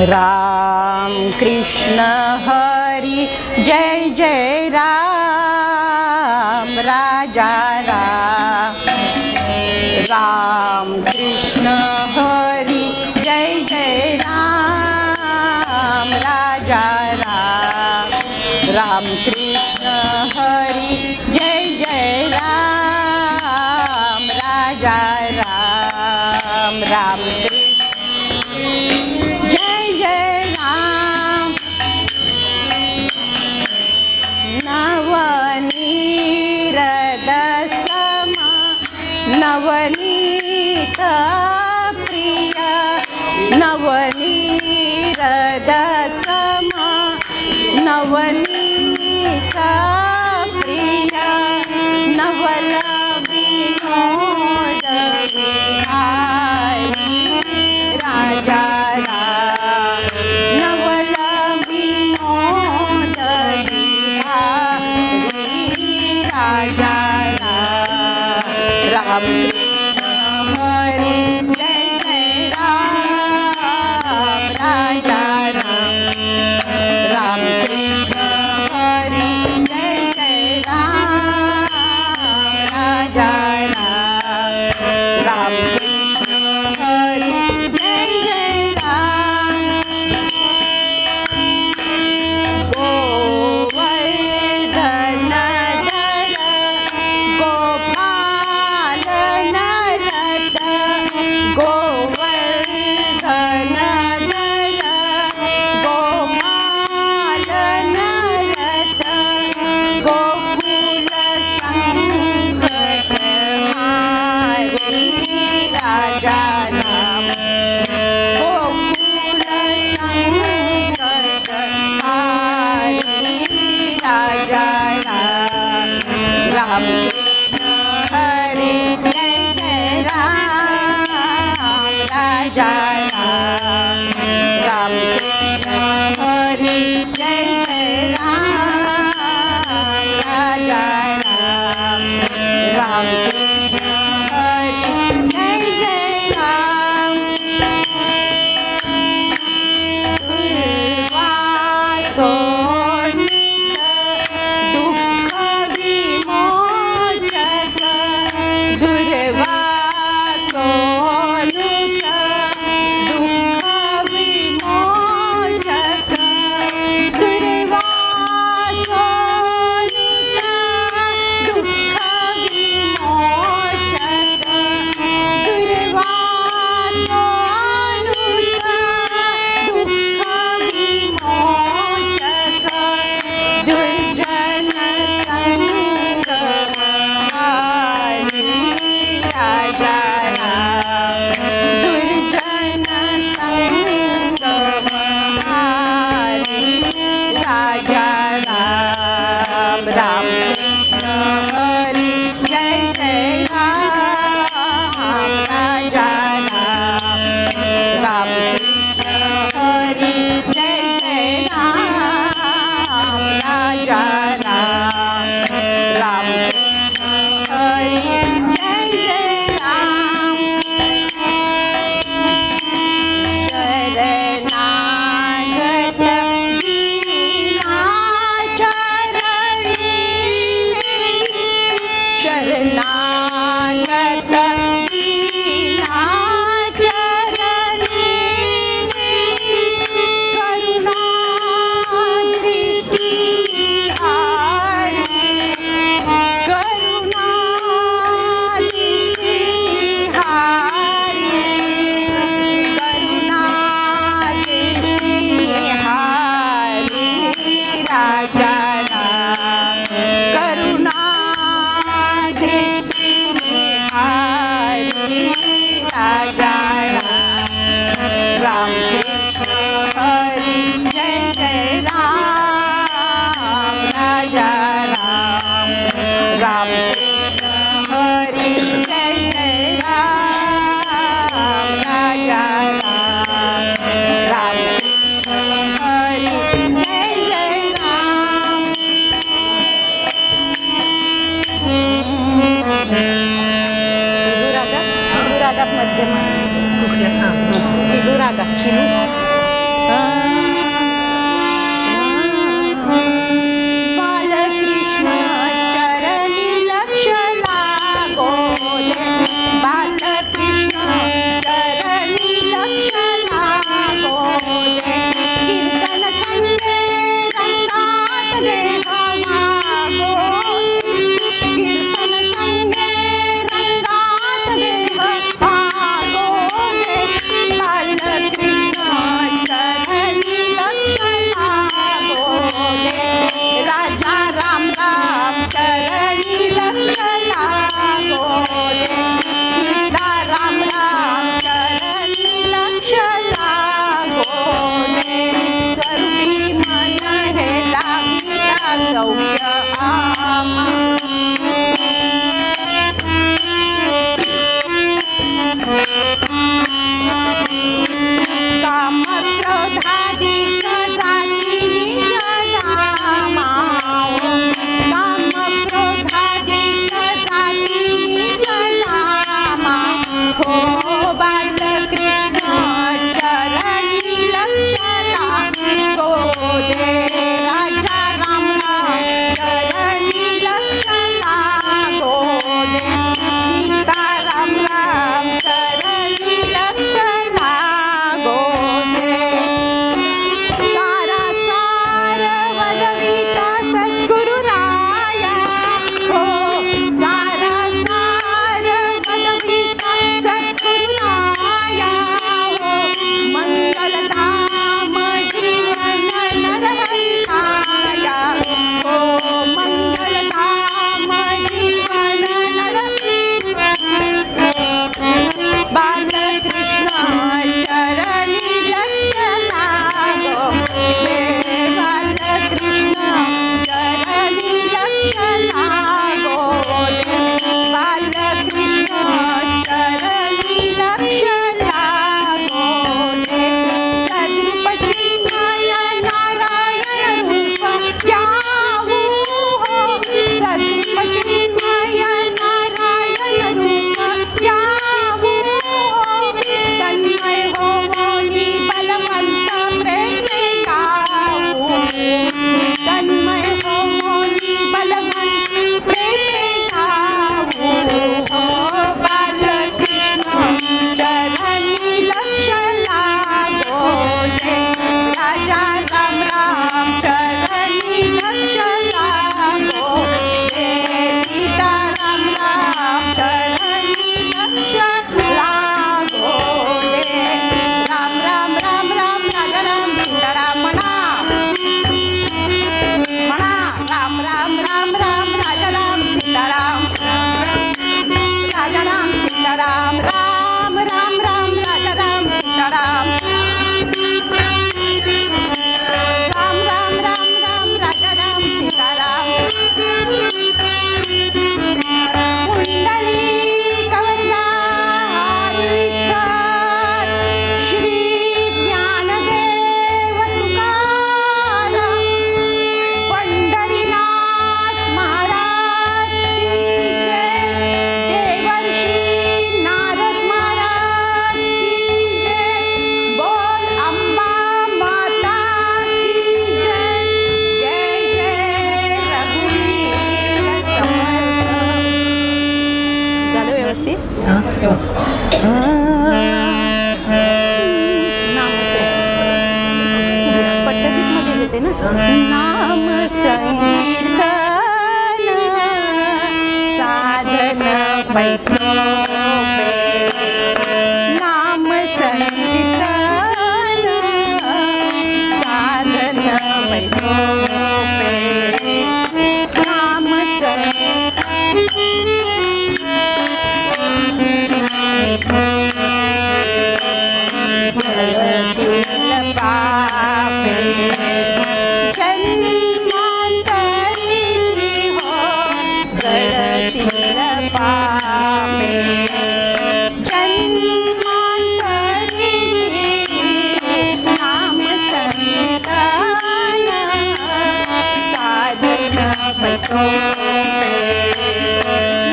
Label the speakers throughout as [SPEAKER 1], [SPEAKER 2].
[SPEAKER 1] राम कृष्ण हरी जय जय राम राजा राम। राम कृष्ण हरी जय जय राम राजा राम। राम कृष्ण हरी जय जय राम राजा राम। राम जय जय राम। नवनीत समा नवनीत प्रिय नवनीत समा नवनीत प्रिय नवल विनोद विहारी राजा राम। नवल विनोद विहारी राजा राम। राम कृष्ण हरी जय जय राम राजा राम। राम कृष्ण हरी जय जय राम राजा राम। राम कृष्ण हरी जय जय राम। गोवर्धन धर गोपालन रागात मध्यम आहे.
[SPEAKER 2] कुठल्या? हां
[SPEAKER 1] किलू रागात किलू. बालकृष्ण चरणी लक्ष लागो दे. बालकृष्ण चरणी लक्ष लागो दे. कीर्तन संगे रंगात देह मागो दे. कीर्तन संगे रंगात देह मागो दे. बालकृष्ण चरणी लक्ष लागो दे. राजा राम राम चरणी लक्ष लागो दे. सीता राम राम चरणी लक्ष लागो दे. सर्वी मन हे लागला सौख्य आमा. काम क्रोधाधिक जाती निजधामा. काम क्रोधाधिक जाती निजधामा. हो बालकृष्ण चरणी लक्ष लागो दे. राजा राम चरणी लक्ष लागो दे. सीता राम राम चरणी लक्ष लागो दे. सारा सार वदविता सद्गुरु राया. हो सारा सार वदविता सद्गुरु राया. हो मंगलधाम जीवन नरहंताया. हो मंगलधाम जीवन बालकृष्ण चरणी लक्ष लागो दे. बालकृष्ण चरणी लक्ष लागो दे. बालकृष्ण चरणी लक्ष लागो दे. सद्रूप चिन्मय नारायण रूप यावू हो. सद्रूप चिन्मय नारायण रूप यावू हो. तन्मय हो मोनी बलवंत प्रेमे गावू. तन्मय हो मोनी बलवंत प्रेमे गावू हो. बालकृष्ण चरणी लक्ष लागो दे. राजा राम राम चरणी लक्ष लागो दे. सीता राम राम चरणी लक्ष लागो दे. राम राम राम राम राजा राम सीताराम म्हणा. म्हणा राम राम राम राम राजा राम सीताराम. राजा राम सीताराम. राम राम राम राजा राम सीताराम. राम राम राम राम राजा राम सीताराम. कुंडली कवचारी विठ्ठल श्री ज्ञानदेव तुकाराम. पंढरीनाथ महाराज की जय. देवर्षी नारद महाराज की जय. बोल अंबा माता की जय. जय जय रघुवीर समर्थ. झालं व्यवस्थित?
[SPEAKER 2] हां
[SPEAKER 1] नाम पट्टगीतमध्ये येते ना. नाम संकीर्तन साधन पैसोपे. नाम संकीर्तन साधन पैसोपे. नाम जळतील पापे जन्मांतरी हो. जळतील पापे जन्मांतरी. नाम संकीर्तन साधन पैसोपे.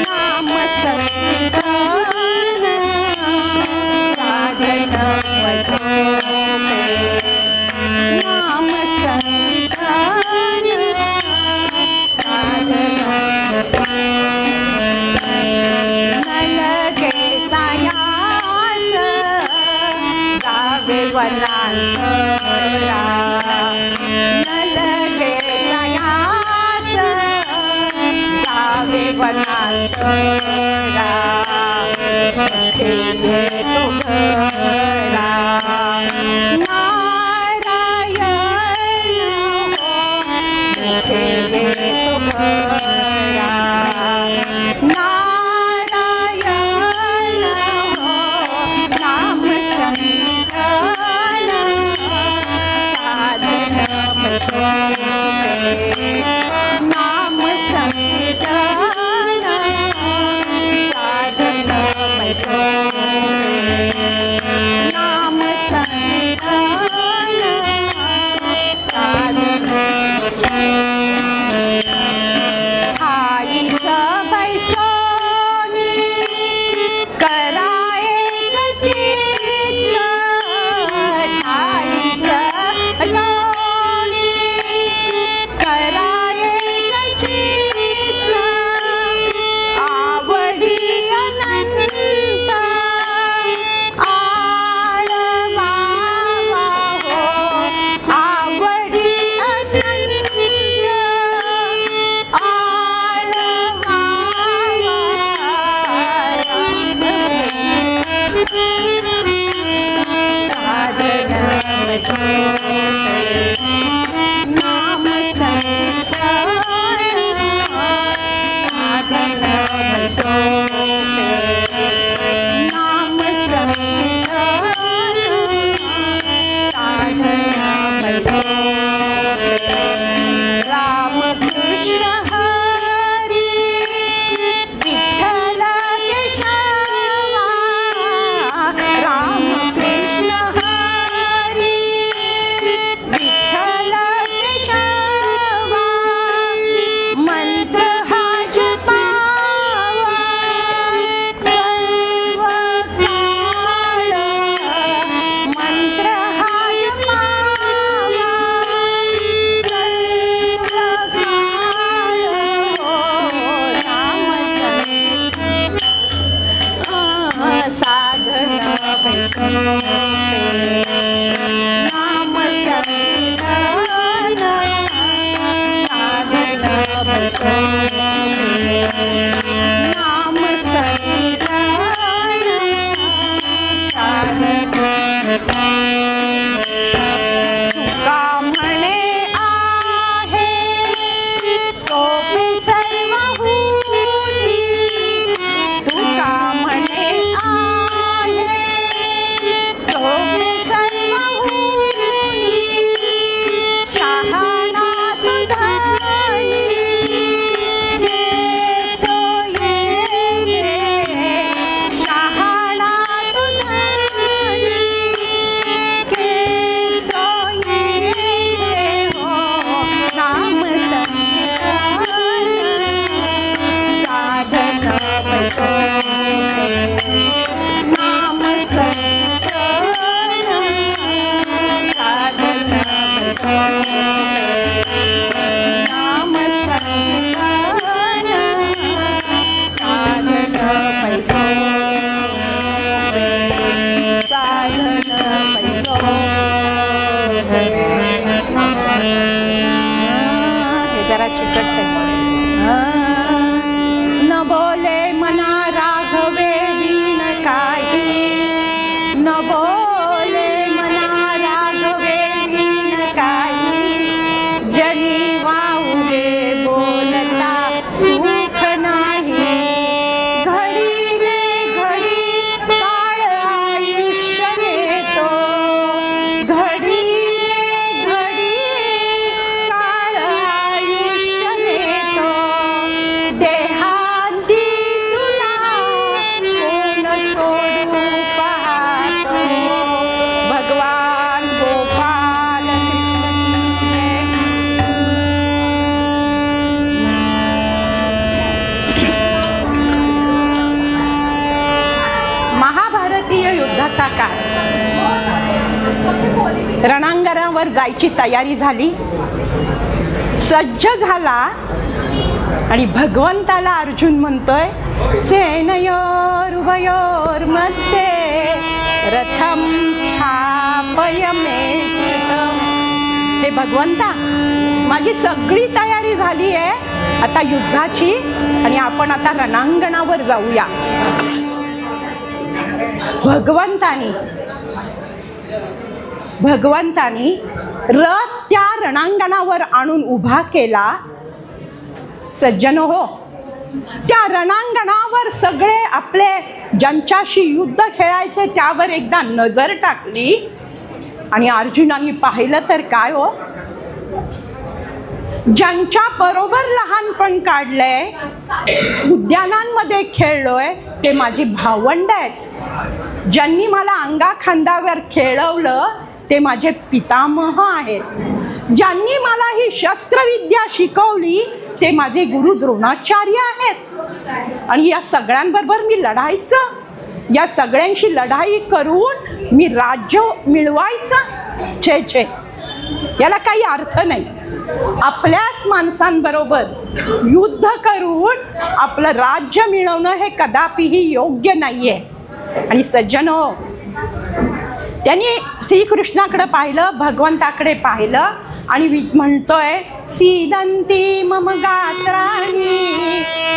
[SPEAKER 1] नाम संकीर्तन वनांतरा नलगे सयास जावे वनांतरा सुखे येतो घरा नारायण हो सुखे येतो घरा नारायण हो नाम संकीर्तन साधन पठोते नाम संकीर्तन साधन पठोते नाम संकीर्तन साधन आईचं बैसोनी कराय गतीच आईचं बैसोनी कराय गतीच आवडी अनंत आळवा हो आवडी अनंत नाम संकीर्तन साधन नाम संकीर्तन राम कृष्ण हरी विठ्ठल केशवा राम कृष्ण हरी विठ्ठल केशवा मंत्र हा जपावा सर्व काळ मंत्र हा जपावा सर्व काळ नाम साधन नाम संकीर्तन साधन नाम संकीर्तन साधन तुका म्हणे आहे सोपे सर्व हुनी तुका म्हणे आहे सोपे सर्व हुनी शहाणा तुझानी येतो येते शहाणा तुझानी येतो येते हो नाम संकीर्तन साधन नाम संकीर्तन साधन नाम संकीर्तन साधन हे जरा चिकट न बोले मना राघवे विण काही न बोले मना राघवे विण काही जनी वाऊगे बोलता सुख नाही घडी रे घडी काळ आयुष्य नेतो घडी रे घडी काळ आयुष्य नेतो देहांती तुला कोण सोडू पाहतो भगवान गोपाल महाभारतीय युद्धाचा काळ रणांगणावर जायची तयारी झाली सज्ज झाला आणि भगवंताला अर्जुन म्हणतोय सेनयोर उभयोर मध्ये रथम स्थापयामी प्रापय मे च्युतम्. हे भगवंता, माझी सगळी तयारी झाली आहे आता युद्धाची, आणि आपण आता रणांगणावर जाऊया. भगवंतानी रथ त्या रणांगणावर आणून उभा केला. सज्जन हो, त्या रणांगणावर सगळे आपले ज्यांच्याशी युद्ध खेळायचे त्यावर एकदा नजर टाकली, आणि अर्जुनाने पाहिलं तर काय हो, ज्यांच्या बरोबर लहानपण काढलंय, उद्यानांमध्ये खेळलोय, ते माझी भावंड आहेत. ज्यांनी मला अंगाखांद्यावर खेळवलं ते माझे पितामह आहेत. ज्यांनी मला ही शस्त्रविद्या शिकवली ते माझे गुरु द्रोणाचार्य आहेत. आणि या सगळ्यांबरोबर मी लढायचं, या सगळ्यांशी लढाई करून मी राज्य मिळवायचं? छे छे, याला काही अर्थ नाही. आपल्याच माणसांबरोबर युद्ध करून आपलं राज्य मिळवणं हे कदापिही योग्य नाहीये. आणि सज्जन हो, त्यांनी श्रीकृष्णाकडे पाहिलं, भगवंताकडे पाहिलं, आणि म्हणतोय सीदंती मम गात्राणि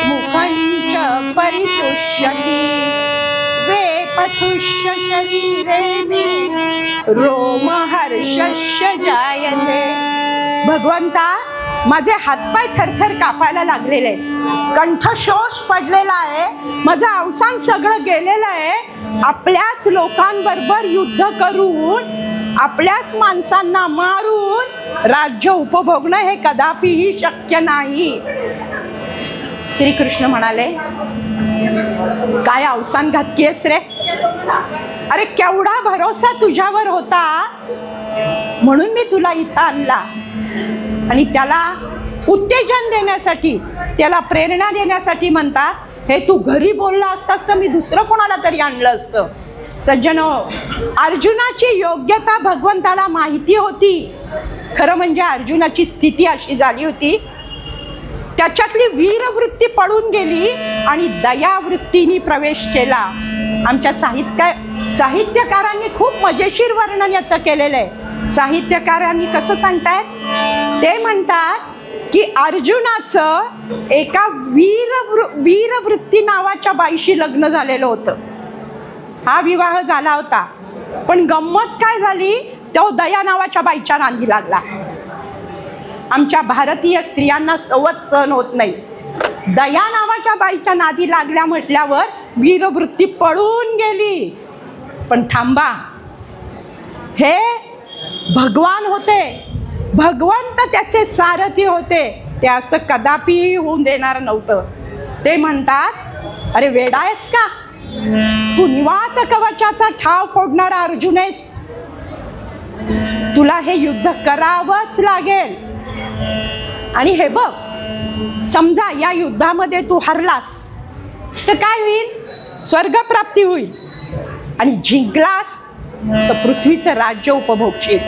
[SPEAKER 1] मुखंच परितुष्यति वेपथुष्य शरीरे मे रोमहर्षस्य जायते. भगवंता, माझे हातपाय थरथर कापायला लागलेले, कंठशोष पडलेला आहे, माझं अवसान सगळं गेलेलं आहे. आपल्याच लोकांबरोबर युद्ध करून, आपल्याच माणसांना मारून राज्य उपभोगणं हे कदापिही शक्य नाही. श्रीकृष्ण म्हणाले, काय अवसान घातकीयस रे? अरे केवढा भरोसा तुझ्यावर होता म्हणून मी तुला इथं आणला, आणि त्याला उत्तेजन देण्यासाठी, त्याला प्रेरणा देण्यासाठी म्हणतात, हे तू घरी बोलला असतास तर मी दुसरं कोणाला तरी आणलं असतं. सज्जनो, अर्जुनाची योग्यता भगवंताला माहिती होती. खरं म्हणजे अर्जुनाची स्थिती अशी झाली होती, त्याच्यातली वीरवृत्ती पळून गेली आणि दयावृत्तीने प्रवेश केला. आमच्या साहित्यकारांनी खूप मजेशीर वर्णन याचं केलेलं आहे. साहित्यकारांनी कसं सांगतायत, ते म्हणतात की अर्जुनाचं एका वीरवृत्ती नावाच्या बाईशी लग्न झालेलं होतं. हा विवाह झाला होता, पण गंमत काय झाली, तो दया नावाच्या बाईच्या नांदी लागला. आमच्या भारतीय स्त्रियांना सवत सहन होत नाही. दया नावाच्या बाईच्या नादी लागल्या म्हटल्यावर वीरवृत्ती पळून गेली. पण थांबा, हे भगवान होते, भगवंत त्याचे सारथी होते, ते असं कदापि होऊन देणार नव्हतं. ते म्हणतात, अरे वेडा आहेस का तू? निवात कवचाचा ठाव फोडणारा अर्जुन आहेस, तुला हे युद्ध करावंच लागेल. आणि हे बघ, समजा या युद्धामध्ये तू हरलास तर काय होईल? स्वर्गप्राप्ती होईल, आणि जिंकलास तर पृथ्वीचं राज्य उपभोगशील.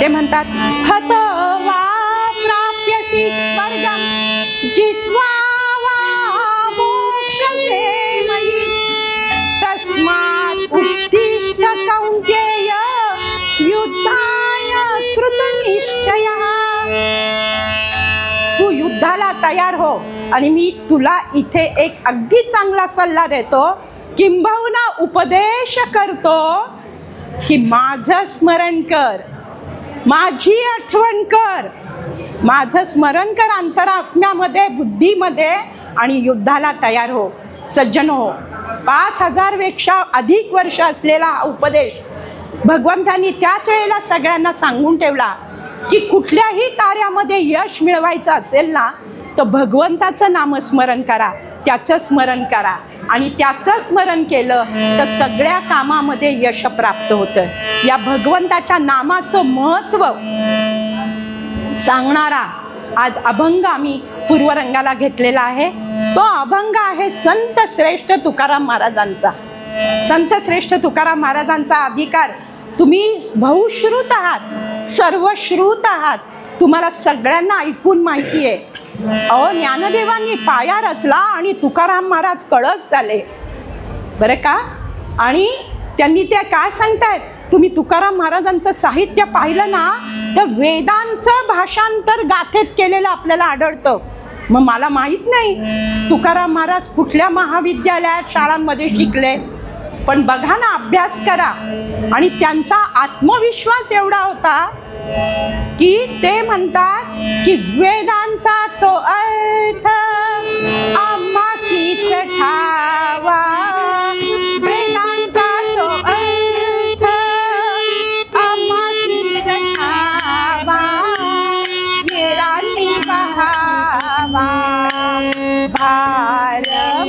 [SPEAKER 1] ते म्हणतात, हतवा प्राप्यसि स्वर्गं जित्वा वा मोक्षसे मयि तस्मात् उत्तिष्ठ कौन्तेय युद्धाय कृतनिश्चयः. तू युद्धाला तयार हो, आणि मी तुला इथे एक अगदी चांगला सल्ला देतो, किंबहुना उपदेश करतो की माझं स्मरण कर, माझी आठवण कर, माझं स्मरण कर अंतरात्म्यामध्ये, बुद्धीमध्ये, आणि युद्धाला तयार हो. सज्जन हो, 5000 पेक्षा अधिक वर्ष असलेला हा उपदेश भगवंतांनी त्याच वेळेला सगळ्यांना सांगून ठेवला की कुठल्याही कार्यामध्ये यश मिळवायचं असेल ना, तर भगवंताचं नामस्मरण करा, त्याचं स्मरण करा, आणि त्याचं स्मरण केलं तर सगळ्या कामामध्ये यश प्राप्त होतं. या भगवंताच्या नामाचं महत्त्व सांगणारा आज अभंग आम्ही पूर्वरंगाला घेतलेला आहे. तो अभंग आहे संत श्रेष्ठ तुकाराम महाराजांचा. संत श्रेष्ठ तुकाराम महाराजांचा अधिकार, तुम्ही बहुश्रुत आहात, सर्वश्रुत आहात, तुम्हाला सगळ्यांना ऐकून माहिती आहे. अहो, ज्ञानदेवांनी पाया रचला आणि तुकाराम महाराज कळस झाले बरं का. आणि त्यांनी ते काय सांगतायत, तुम्ही तुकाराम महाराजांचं साहित्य पाहिलं ना तर वेदांचं भाषांतर गाथेत केलेलं आपल्याला आढळतं. मग मला माहित नाही तुकाराम महाराज कुठल्या महाविद्यालयात शाळांमध्ये शिकले, पण बघा ना, अभ्यास करा. आणि त्यांचा आत्मविश्वास एवढा होता की ते म्हणतात की वेदांचा तो अर्थ आम्हासीच ठावा, वेदांचा तो अर्थ आम्हासीच ठावा, वेदांनी बहावा भार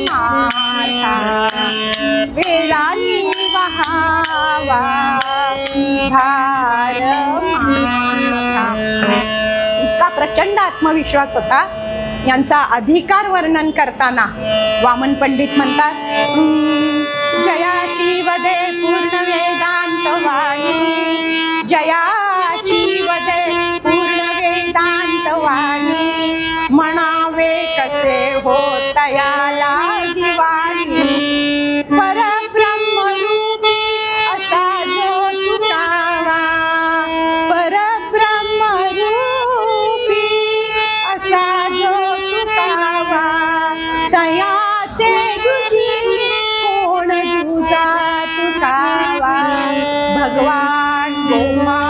[SPEAKER 1] माझा, वेदांनी बहावा भार माझा. इतका प्रचंड आत्मविश्वास होता यांचा. अधिकार वर्णन करताना वामन पंडित म्हणतात, जयाची वदे पूर्ण वेदांत वाणी, जयाची वदे पूर्ण वेदांत वाणी, म्हणावे कसे हो तयाला दिवाणी, परब्रह्मरूपी असा जो तुकावा, परब्रह्मरूपी असा जो तुकावा, तयाचे दुजी कोण तुझा तुकावा, भगवान गोमा.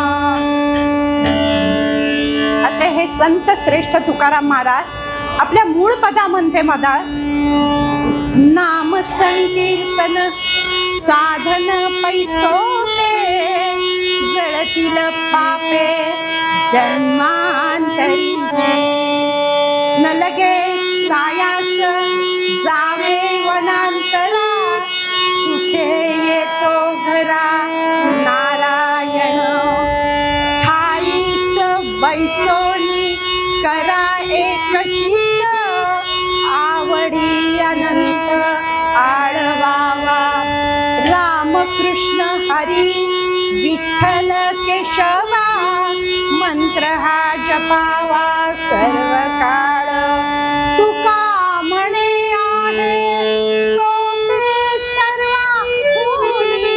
[SPEAKER 1] असे हे संत श्रेष्ठ तुकाराम महाराज आपल्या मूळ पदामध्ये म्हणतात, नाम संकीर्तन साधन पैसोटे, जळतील पापे जन्मांतरीचे, न लगे सायास जावे वनांतरा, सुखे येतो घरा नारायण, ठाईच बैसोनी करा एक चित्त, आवडी अनंत आळवावा, रामकृष्ण हरी विठ्ठल केशवा, मंत्र हा जपावा सर्व काळ, तुका म्हणे आहे सोपे सर्वांपुरी,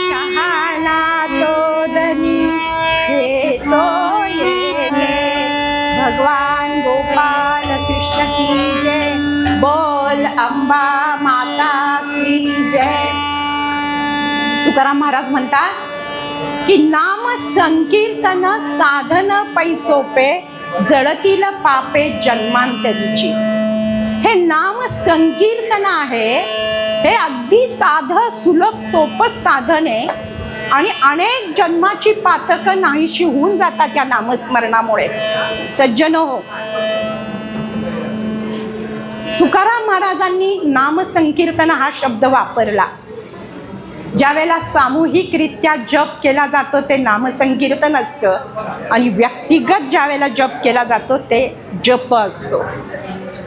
[SPEAKER 1] शहाणा तो धनी हे तो येणे. भगवान गोपाल कृष्ण की जय, बोल अंबा माता की जय. तुकाराम महाराज म्हणतात की नाम संकीर्तन साधन पैसोपे, जळतील पापे जन्मांतरीची. हे नाम संकीर्तन आहे, हे अगदी साधं सुलभ सोपं साधन आहे आणि अनेक जन्माची पातकं नाहीशी होऊन जातात या नामस्मरणामुळे. सज्जन हो, तुकाराम महाराजांनी नामसंकीर्तन हा शब्द वापरला. ज्यावेळेला सामूहिकरित्या जप केला जातो ते नामसंकीर्तन असतं आणि व्यक्तिगत ज्यावेळेला जप केला जातो ते जप असतो.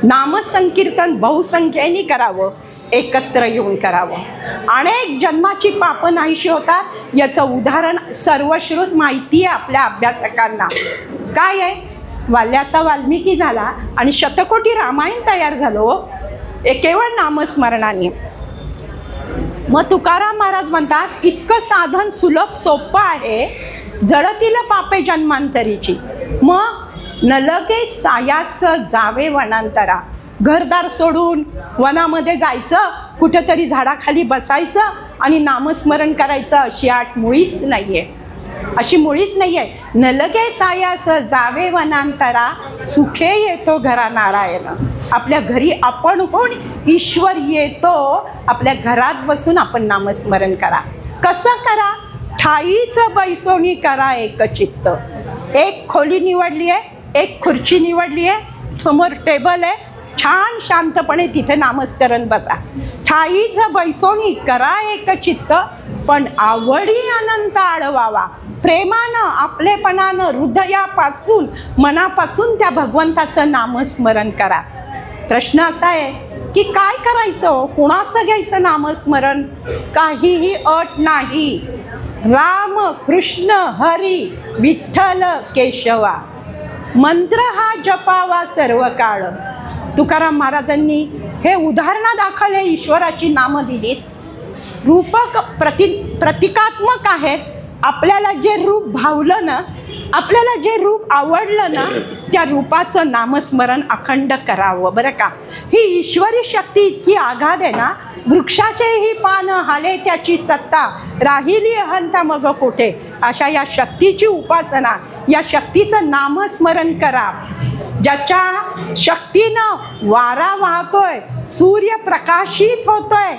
[SPEAKER 1] नामसंकीर्तन बहुसंख्येने करावं, एकत्र येऊन करावं. अनेक जन्माची पापं नाहीशी होतात. याचं उदाहरण सर्वश्रुत माहिती आहे आपल्या अभ्यासकांना. काय आहे, वाल्याचा वाल्मिकी झाला आणि शतकोटी रामायण तयार झालो केवळ नामस्मरणाने. मग तुकाराम महाराज म्हणतात इतकं साधन सुलभ सोपं आहे, जळतील पापे जन्मांतरीची. मग न लगे सायास जावे वनांतरा, घरदार सोडून वनामध्ये जायचं, कुठेतरी झाडाखाली बसायचं आणि नामस्मरण करायचं, अशी आठ मुळीच नाहीये, अशी मुळीच नाहीये. न लगे सायास जावे वनांतरा, सुखे येतो घरा नारायण. आपल्या घरी आपण होऊन ईश्वर येतो. आपल्या घरात बसून आपण नामस्मरण करा. कसं करा? ठाईच बैसोनी करा एक चित्त. एक खोली निवडली आहे, एक खुर्ची निवडली आहे, समोर टेबल आहे, छान शांतपणे तिथे नामस्मरण बसा. ठाईच बैसोनी करा एक चित्त, पण आवडी अनंत आळवावा. प्रेमानं, आपलेपणानं, हृदयापासून, मनापासून त्या भगवंताचं नामस्मरण करा. प्रश्न असा आहे की काय करायचं, कुणाचं घ्यायचं नामस्मरण? काहीही अट नाही. राम कृष्ण हरी विठ्ठल केशवा, मंत्र हा जपावा सर्व काळ. तुकाराम महाराजांनी हे उदाहरणादाखल हे ईश्वराची नामं दिलीत. रूपक प्रतिकात्मक आहेत. आपल्याला जे रूप भावलं ना, आपल्याला जे रूप आवडलं ना, त्या रूपाचं नामस्मरण अखंड करावं बरं का. ही ईश्वरी शक्ती इतकी आगाध आहे ना, वृक्षाचेही पान हाले त्याची सत्ता, राहिली अहंता मग कोठे. अशा या शक्तीची उपासना, या शक्तीचं नामस्मरण करा. ज्याच्या शक्तीनं वारा वाहतोय, सूर्य प्रकाशित होतोय,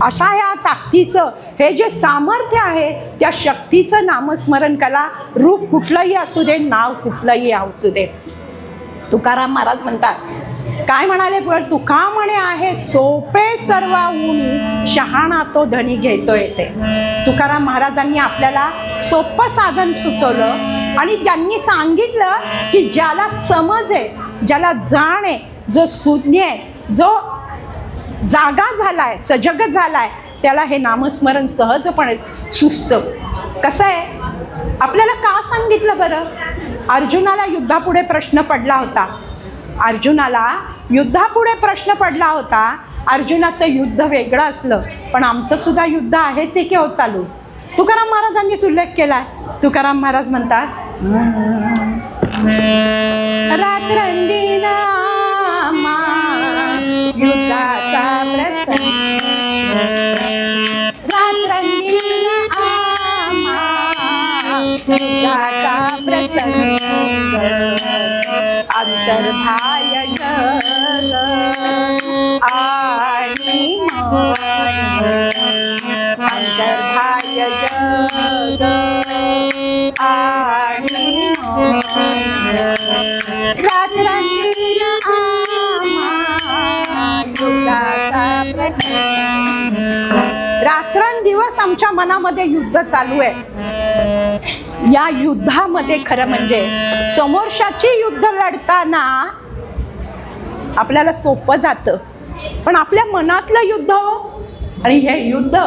[SPEAKER 1] अशा या ताकदीचं हे जे सामर्थ्य आहे, त्या शक्तीचं नामस्मरण करा. रूप कुठलंही असू दे, नाव कुठलंही असू दे. तुकाराम महाराज म्हणतात, काय म्हणाले, पण तुका म्हणे आहे सोपे सर्वाहुनी, शहाणा तो धनी घेतोय ते. तुकाराम महाराजांनी आपल्याला सोपं साधन सुचवलं आणि त्यांनी सांगितलं की ज्याला समज आहे, ज्याला जाण आहे, जो सुज्ञ आहे, जो जागा झालाय, सजग झालाय, त्याला हे नामस्मरण सहजपणे सुचतं. कसं आहे, आपल्याला का सांगितलं बरं? अर्जुनाला युद्धापुढे प्रश्न पडला होता. अर्जुनाला युद्धापुढे प्रश्न पडला होता. अर्जुनाचं युद्ध वेगळं असलं, पण आमचं सुद्धा युद्ध आहेच आहे की हो चालू. तुकाराम महाराजांनीच उल्लेख केलाय. तुकाराम महाराज म्हणतात, रात्रंदिना युद्धाचा प्रसंग, रात्रंदिना युद्धाचा प्रसंग, अंतर्भाय जग आणि अंतर्भाय जग आणि रात्रंदिना युद्धाचा प्रसंग. रात्रंदिवस आमच्या मनामध्ये युद्ध चालू आहे. या युद्धामध्ये खरं म्हणजे समोरच्याची युद्ध लढताना आपल्याला सोपं जातं, पण आपल्या मनातलं युद्ध आणि हे युद्ध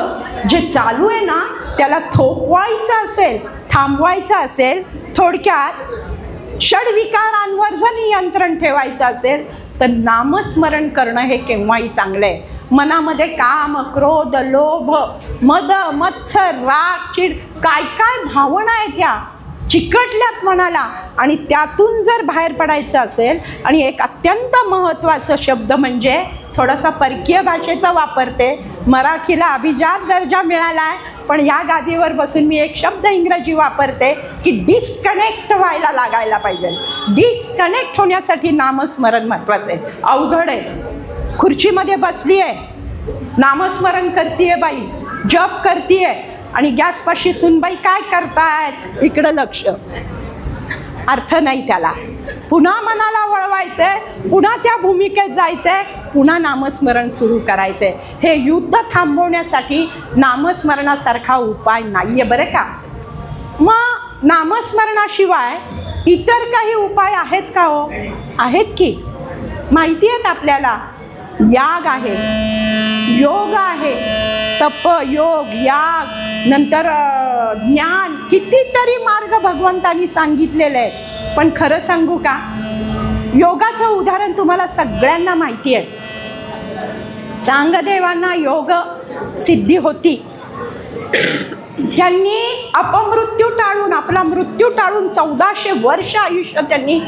[SPEAKER 1] जे चालू आहे ना, त्याला थोपवायचं असेल, थांबवायचं असेल, थोडक्यात षड्विकारांवर जर नियंत्रण ठेवायचं असेल तर नामस्मरण करणं हे केव्हाही चांगलं आहे. मनामध्ये काम, क्रोध, लोभ, मद, मत्सर, राग, चिड, काय काय भावना आहेत ह्या चिकटल्यात मनाला, आणि त्यातून जर बाहेर पडायचं असेल, आणि एक अत्यंत महत्त्वाचं शब्द म्हणजे थोडासा परकीय भाषेचा वापरते, मराठीला अभिजात दर्जा मिळाला आहे, पण या गादीवर बसून मी एक शब्द इंग्रजी वापरते की डिस्कनेक्ट व्हायला लागायला पाहिजे. डिस्कनेक्ट होण्यासाठी नामस्मरण महत्त्वाचं आहे. अवघड आहे. खुर्चीमध्ये बसली आहे, नामस्मरण करतीये बाई, जप करतीये, आणि गॅसपाशी सुनबाई काय करतायत, इकडं लक्ष. अर्थ नाही त्याला. पुन्हा मनाला वळवायचंय, पुन्हा त्या भूमिकेत जायचंय, पुन्हा नामस्मरण सुरू करायचंय. हे युद्ध थांबवण्यासाठी नामस्मरणासारखा उपाय नाहीये बरं का. मग नामस्मरणाशिवाय इतर काही उपाय आहेत का हो? आहेत की, माहिती आहेत आपल्याला. याग आहे, योग आहे, तप, योग, याग, नंतर ज्ञान, कितीतरी मार्ग भगवंतांनी सांगितलेले आहेत. पण खरं सांगू का, योगाचं उदाहरण तुम्हाला सगळ्यांना माहिती आहे. चांगदेवांना योग सिद्धी होती. त्यांनी अपमृत्यू टाळून, आपला मृत्यू टाळून 1400 वर्ष आयुष्य त्यांनी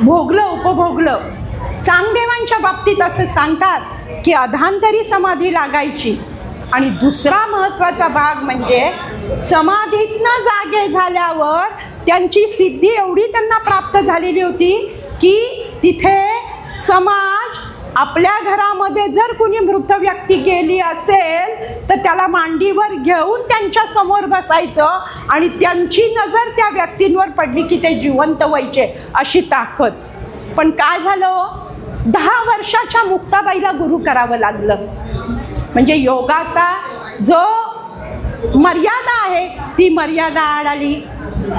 [SPEAKER 1] भोगलं, उपभोगलं. चांगदेवांच्या बाबतीत असं सांगतात की अधांतरी समाधी लागायची. आणि दुसरा महत्त्वाचा भाग म्हणजे समाधीतनं जागे झाल्यावर त्यांची सिद्धी एवढी त्यांना प्राप्त झालेली होती की तिथे समाज, आपल्या घरामध्ये जर कुणी मृत व्यक्ती गेली असेल तर त्याला मांडीवर घेऊन त्यांच्या समोर बसायचं, आणि त्यांची नजर त्या व्यक्तींवर पडली की ते जिवंत व्हायचे, अशी ताकद. पण काय झालं, 10 वर्षाच्या मुक्ताबाईला गुरु करावं लागलं. म्हणजे योगाचा जो मर्यादा आहे ती मर्यादा आड आली,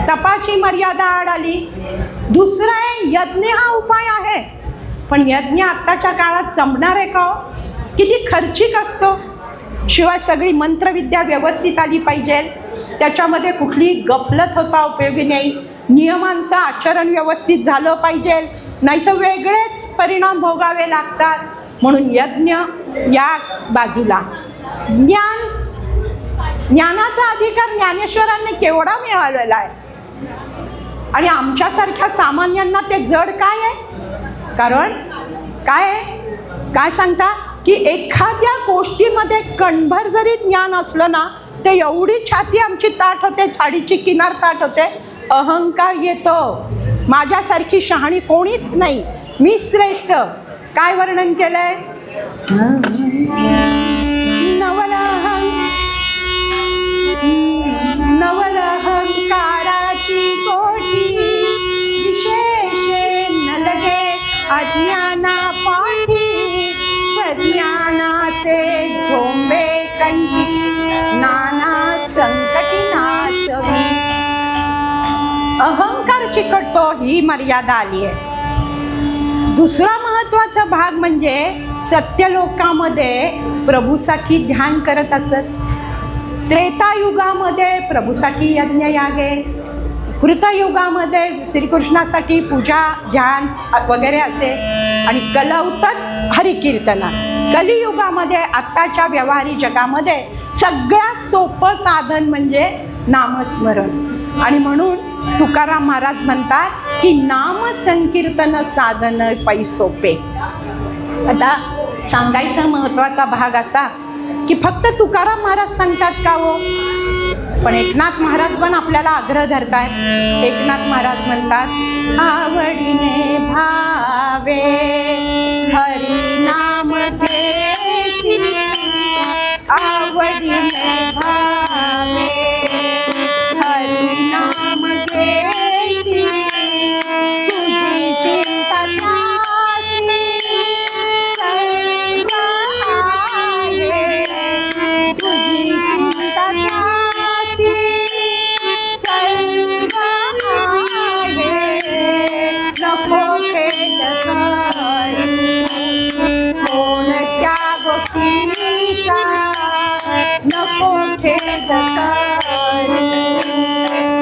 [SPEAKER 1] तपाची मर्यादा आड आली. दुसरं आहे यज्ञ, हा उपाय आहे, पण यज्ञ आत्ताच्या काळात जमणार आहे का? किती खर्चिक असतो. शिवाय सगळी मंत्रविद्या व्यवस्थित आली पाहिजे, त्याच्यामध्ये कुठली गफलत होता उपयोगी नाही. नियमांचं आचरण व्यवस्थित झालं पाहिजे, नाही तर वेगळेच परिणाम भोगावे लागतात. म्हणून यज्ञ या बाजूला, ज्ञानाचा अधिकार ज्ञानेश्वरांनी केवढा मिळालेला आहे आणि आमच्यासारख्या सामान्यांना ते जड काय आहे? कारण काय आहे? काय सांगता की एखाद्या गोष्टीमध्ये कणभर जरी ज्ञान असलं ना, ते एवढी छाती आमची ताठ होते, साडीची किनार ताठ होते, अहंकार येतो. माझ्यासारखी शहाणी कोणीच नाही, मी श्रेष्ठ. काय वर्णन केलंय? नवलहंकाराची कोठी विशेष न लगे अज्ञाना पाठी, सज्ञानाचे झोंबे कंठी नाना संकटी नाचवी. अहंकार चिकटतो ही मर्यादा आली आहे. दुसरा महत्वाचा भाग म्हणजे सत्यलोकामध्ये प्रभूसाठी ध्यान करत असत. त्रेतायुगामध्ये प्रभूसाठी यज्ञ यागे, कृतयुगामध्ये श्रीकृष्णासाठी पूजा ध्यान वगैरे असे आणि कलौतत हरिकीर्तना. कलियुगामध्ये आत्ताच्या व्यवहारी जगामध्ये सगळ्यात सोपं साधन म्हणजे नामस्मरण. आणि म्हणून तुकाराम महाराज म्हणतात की नाम संकीर्तन साधन पै सोपे. आता सांगायचा महत्वाचा भाग असा की फक्त तुकाराम महाराज सांगतात का हो, पण एकनाथ महाराज पण आपल्याला आग्रह धरतायत. एकनाथ महाराज म्हणतात आवडीने भावे हरी नाम घेसी, आवडीने भावे हरी नाम घेसी, तुझी चिंता नासी सर्व आहे, तुझी चिंता नासी सर्व आहे. नको खेद करी कोणत्या गोष्टीचा, नको खेद करी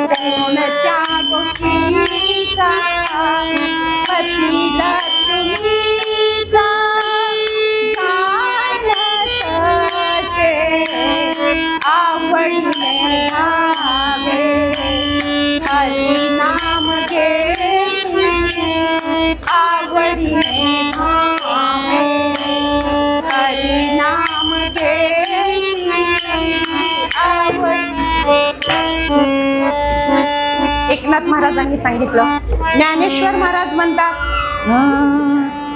[SPEAKER 1] कोणत्या गोष्टीचा, पती लक्ष्मीचा जाणत असे, आवडीने भावे हरी नाम घेसी, आवडीने भावे हरी नाम घेसी, एकनाथ महाराजांनी सांगितलं. ज्ञानेश्वर महाराज म्हणतात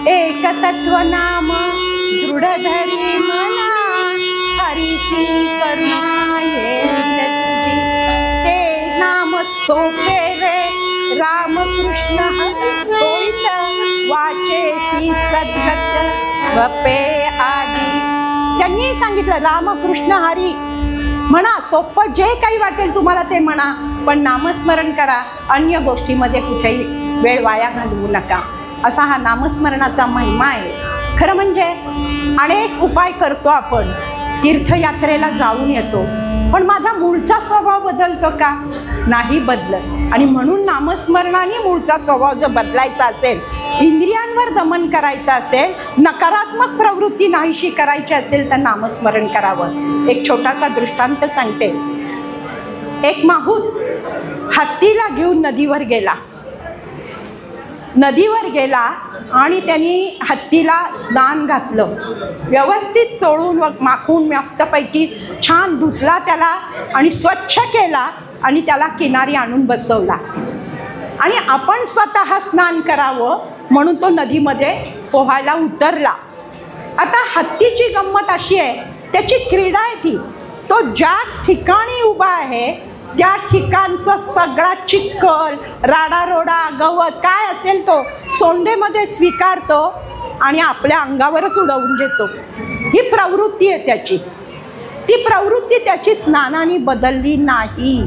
[SPEAKER 1] एक तत्व नाम दृढ धरी मना, हरिसी करुणा येईल तुझी. ते नाम सोपे रे रामकृष्ण होईल, वाचेसी सद्गत वपे आदी. त्यांनी सांगितलं रामकृष्ण हरी म्हणा, सोपं जे काही वाटेल तुम्हाला ते म्हणा, पण नामस्मरण करा, अन्य गोष्टीमध्ये कुठेही वेळ वाया घालवू नका. असा हा नामस्मरणाचा महिमा आहे. खरं म्हणजे अनेक उपाय करतो आपण, तीर्थयात्रेला जाऊन येतो, पण माझा मूळचा स्वभाव बदलतो का? नाही बदलत. आणि म्हणून नामस्मरणाने मूळचा स्वभाव जर बदलायचा असेल, इंद्रियांवर दमन करायचं असेल, नकारात्मक प्रवृत्ती नाहीशी करायची असेल, तर नामस्मरण करावं. एक छोटासा दृष्टांत सांगते. एक माहूत हत्तीला घेऊन नदीवर गेला आणि त्यांनी हत्तीला स्नान घातलं, व्यवस्थित चोळून माखून मस्तपैकी छान धुतला त्याला आणि स्वच्छ केला आणि त्याला किनारी आणून बसवला. आणि आपण स्वतः स्नान करावं म्हणून तो नदीमध्ये पोहायला उतरला. आता हत्तीची गंमत अशी आहे, त्याची क्रीडा आहे ती, तो ज्या ठिकाणी उभा आहे त्या ठिकाणचं सगळा चिखल, राडारोडा, गवत काय असेल तो सोंडेमध्ये स्वीकारतो आणि आपल्या अंगावरच उडवून घेतो. ही प्रवृत्ती आहे त्याची. ती प्रवृत्ती त्याची स्नानाने बदलली नाही.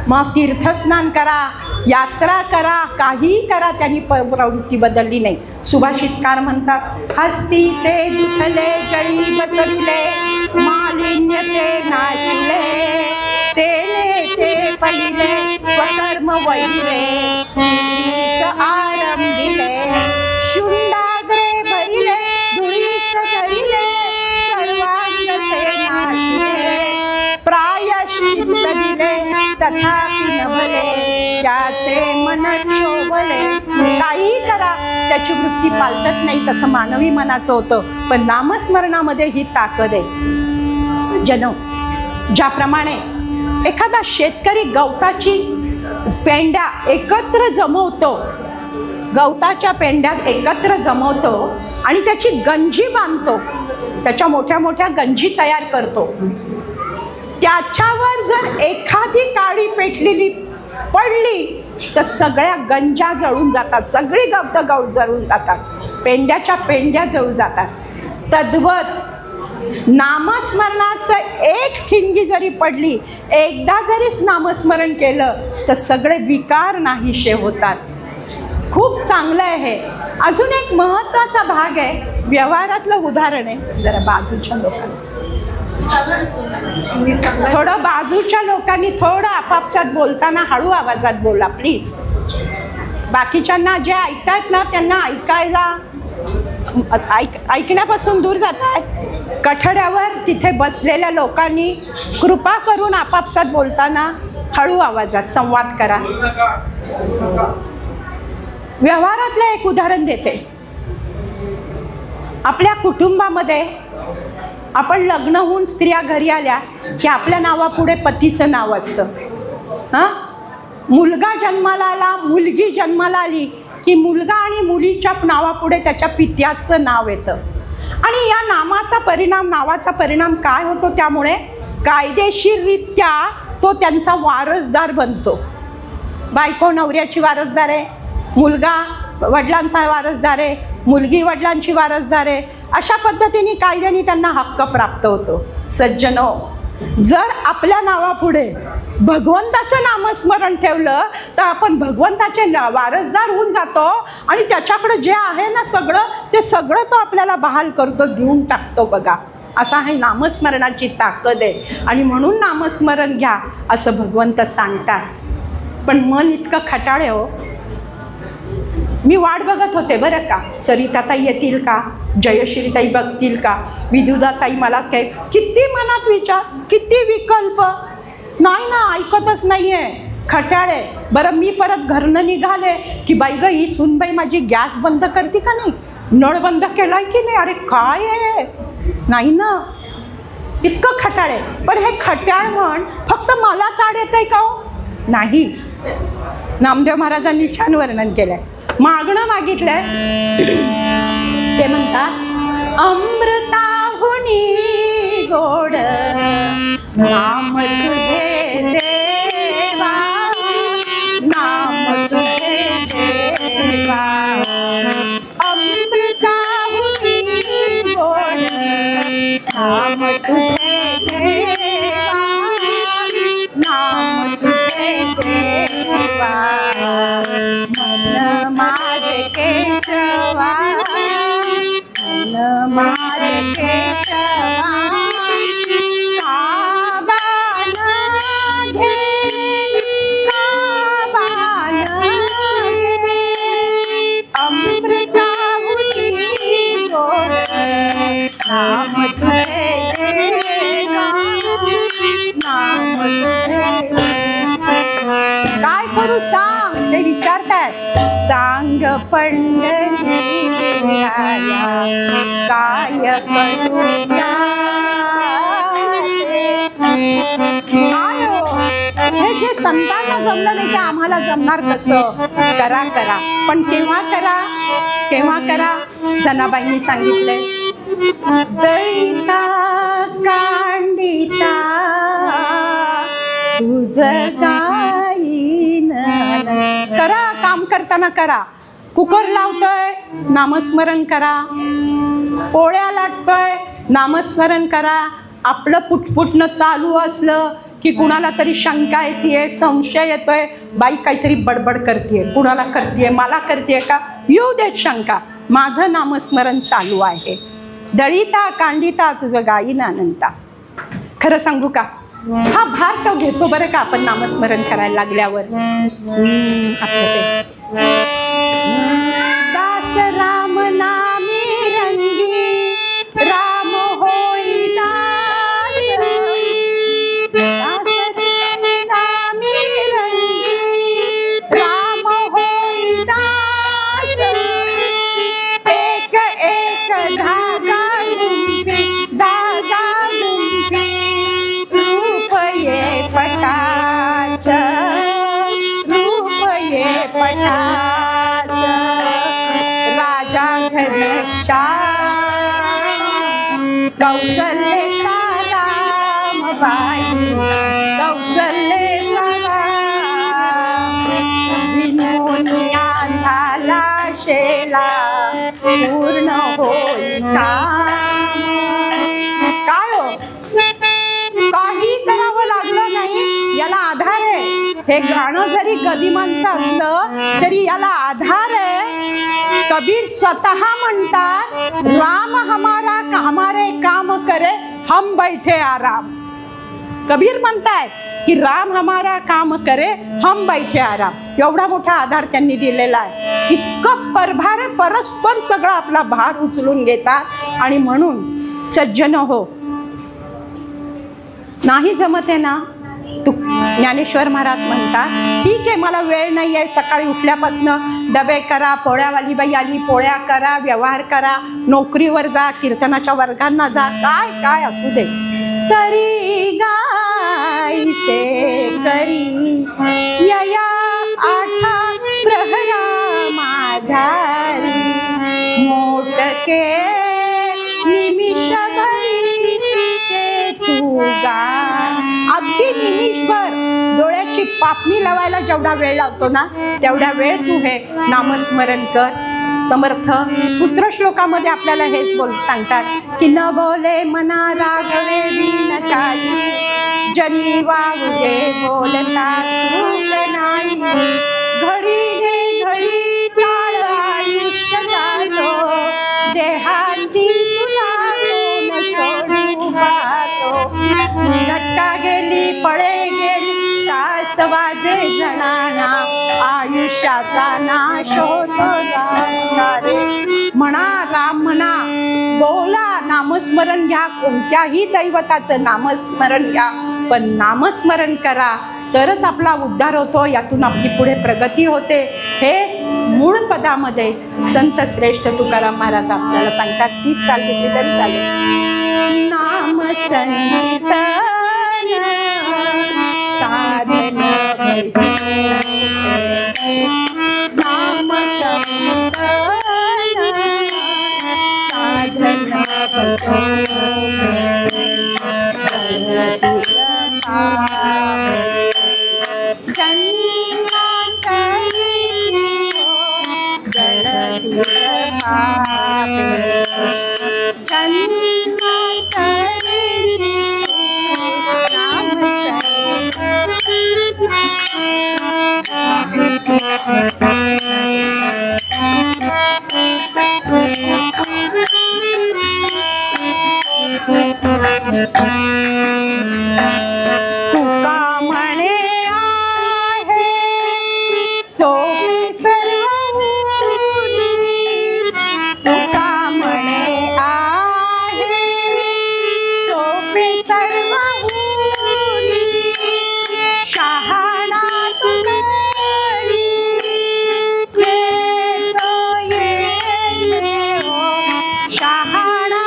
[SPEAKER 1] मग तीर्थस्नान करा, यात्रा करा, काहीही करा, त्यांनी प्रवृत्ती बदलली नाही. सुभाषितकार म्हणतात हस्ती ते दिसले जळी बसविले, मालिन्य ते नाशिले, तेने ते पहिले स्वकर्म वैले, आरंभिले, शुंडाग्रे भरिले, धुळीस धरिले, सर्वांग ते तथापि न भले, त्याचे मन शोभले. काही करा त्याची वृत्ती पालटत नाही, तसं मानवी मनाचं होतं. पण नामस्मरणामध्ये ही ताकद आहे. जनो, ज्याप्रमाणे एखादा शेतकरी गवताची पेंड्या एकत्र जमवतो, गवताच्या पेंड्यात एकत्र जमवतो आणि त्याची गंजी बांधतो, त्याच्या मोठ्या मोठ्या गंजी तयार करतो. त्याच्यावर जर एखादी काडी पेटलेली पडली तर सगळ्या गंजा जळून जातात, सगळी गवत जळून जातात, पेंड्याच्या पेंड्या जळून जातात. तद्वत नामस्मरणाचं एक ठिणगी जरी पडली, एकदा जरी नामस्मरण केलं तर सगळे विकार नाहीसे होतात. खूप चांगलं आहे हे. अजून एक महत्त्वाचा भाग आहे, व्यवहारातलं उदाहरण आहे. जरा बाजूच्या लोकांनी थोडं बाजूच्या लोकांनी थोडं आपापसात बोलताना हळू आवाजात बोला प्लीज. बाकीच्यांना जे ऐकतायत ना त्यांना ऐकण्यापासून दूर जात आहेत. कठड्यावर तिथे बसलेल्या लोकांनी कृपा करून आपापसात बोलताना हळू आवाजात संवाद करा. व्यवहारातलं एक उदाहरण देते. आपल्या कुटुंबामध्ये आपण लग्न होऊन स्त्रिया घरी आल्या की आपल्या नावापुढे पतीचं नाव असतं. मुलगा जन्माला आला, मुलगी जन्माला आली की मुलगा आणि मुलीच्या नावापुढे त्याच्या पित्याचं नाव येतं. आणि या नावाचा परिणाम काय होतो, त्यामुळे कायदेशीररित्या तो त्यांचा वारसदार बनतो. बायको नवऱ्याची वारसदार आहे, मुलगा वडिलांचा वारसदार आहे, मुलगी वडिलांची वारसदार आहे. अशा पद्धतीने कायद्याने त्यांना हक्क प्राप्त होतो. सज्जनो, जर आपल्या नावापुढे भगवंताचं नामस्मरण ठेवलं तर आपण भगवंताचे वारसदार होऊन जातो आणि त्याच्याकडे जे आहे ना ते सगळं तो आपल्याला बहाल करतो, देऊन टाकतो. बघा, असा हे नामस्मरणाची ताकद आहे. आणि म्हणून नामस्मरण घ्या असं भगवंत सांगतात. पण मन इतकं खटाळे हो. मी वाट बघत होते बरं का, सरिताताई येतील का, जयश्रीताई बसतील का, विदुदाताई मला काय, किती मनात विचार, किती विकल्प, नाही ना, ऐकतच नाहीये, खट्याळे. बरं, मी परत घरनं निघाले की बाई ग, ही सूनबाई माझी गॅस बंद करते का नाही, नळ बंद केलाय की नाही, अरे काय आहे, नाही ना, इतकं खट्याळे. पण हे खट्याळ म्हण फक्त मला चाड येतंय का हो? नाही. नामदेव महाराजांनी छान वर्णन केलंय. मागणं मागितलंय, ते म्हणतात अमृताहुनी गोड नाम तुझे देवा, नाम तुझे देवा, अमृताहुनी गोड नाम तुझे देवा, नाम तुझे देवा, मन माझे केशवा, मन माझे केशवा, काबान घे, काबान घे, अमृताहुनी गोड नाम तुझे देवा, नाम तुझे. काय करू सांग, ते विचारतात. सांग पंढरी काय करूया, हे जे संतांना जमलं नाही ते आम्हाला जमणार कसं. करा करा, पण केव्हा करा, केव्हा करा. जनाबाईंनी सांगितले, दळीता कांडिता तुझ गाईन. करा, काम करताना करा. कुकर लावतोय, नामस्मरण करा. पोळ्या लाटतोय, नामस्मरण करा. आपलं पुटपुटणं चालू असलं की कुणाला तरी शंका येते, संशय येतोय, बाई काहीतरी बडबड करते, कुणाला करते, मला करते का, येऊ देत शंका, माझं नामस्मरण चालू आहे. दळीता कांडिता तुझं गाईन अनंता. खरं सांगू का, हा भार तो घेतो बरं का आपण नामस्मरण करायला लागल्यावर. दास राम नामी रंगी, राम होई दास, दास राम नामी कौशल्येचा राम बाई कौशल्येचा राम विनोनिया झाला शेला पूर्ण होईल काय हो काही करावं लागलं नाही याला आधार आहे. हे गाणं जरी गदिमांचं असलं तरी याला आधार आहे. कबीर स्वतः म्हणतात राम हमारे काम करे हम बैठे आराम. कबीर म्हणताय की राम हमारा काम करे हम बैठे आराम. एवढा मोठा आधार त्यांनी दिलेला आहे. इतकं परभार परस्पर सगळा आपला भार उचलून घेतात. आणि म्हणून सज्जन हो नाही जमत आहे ना तू ज्ञानेश्वर महाराज म्हणतात ठीक आहे मला वेळ नाही आहे सकाळी उठल्यापासनं डबे करा पोळ्यावाली बाई आली पोळ्या करा व्यवहार करा नोकरीवर जा कीर्तनाच्या वर्गांना जा काय काय असू दे तरी गायसे करी यया आठा प्रहरा माझारी मोटके निमिष तू गा. अगदी निमिषभर डोळ्याची पापणी लावायला जेवढा वेळ लागतो ना तेवढा वेळ तू हे नामस्मरण कर. समर्थ सूत्र श्लोकामध्ये आपल्याला हेच सांगतात की न बोले मना राघवे दीन काही जनी वावगे बोलता सुख नाही घडी घडी काळ आयुष्य जातो देहांती तुला कोण सोडू पाहतो घटका गेली पळे गेली तास वाजे जणांना आयुष्याचा नाश होतो म्हणा राम म्हणा बोला नामस्मरण घ्या कोणत्याही दैवताचं नामस्मरण घ्या पण नामस्मरण करा तरच आपला उद्धार होतो यातून आपली पुढे प्रगती होते. हेच मूळ पदामध्ये संत श्रेष्ठ तुकाराम महाराज आपल्याला सांगतात. तीच चाल घेतली तरी चालेल. नाम संकीर्तन साधन नाम संकीर्तन तुका म्हणे आहे सोपे सर्व तुका म्हणे आहे सोपे सर्व शहाणा तुकडी येतो ये शहाणा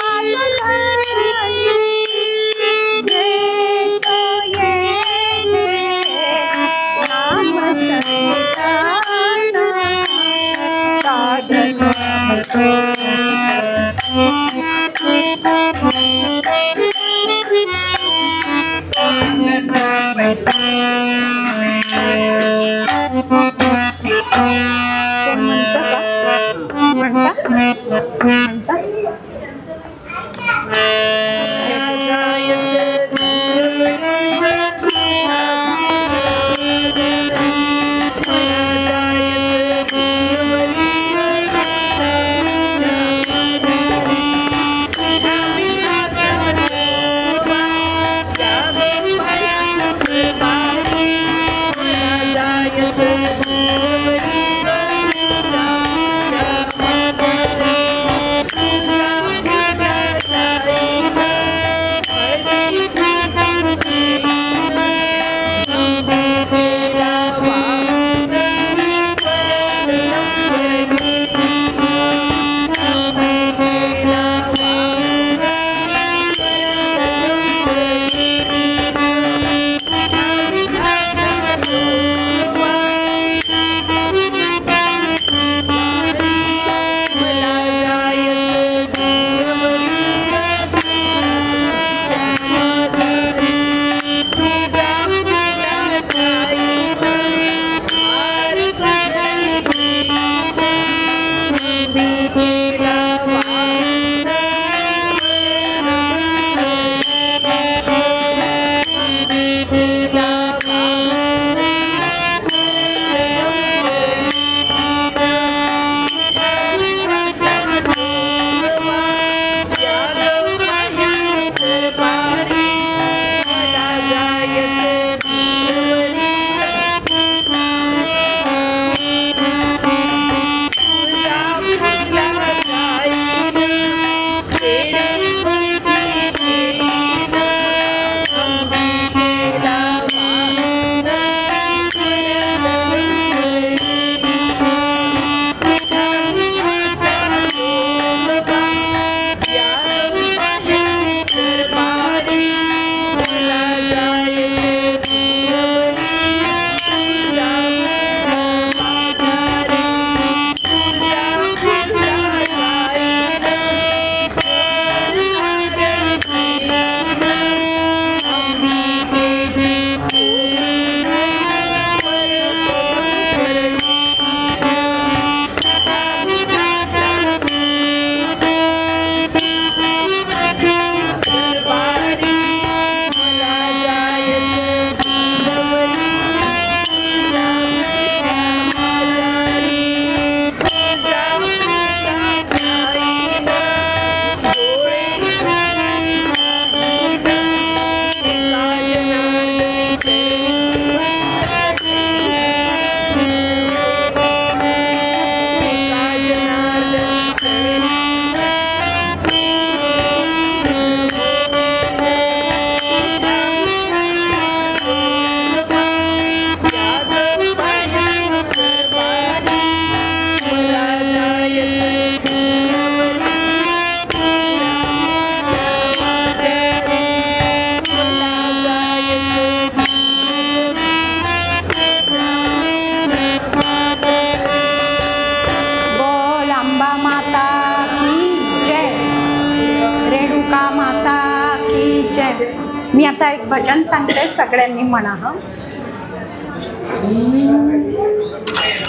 [SPEAKER 1] मी आता एक भजन सांगते, सगळ्यांनी म्हणा हं.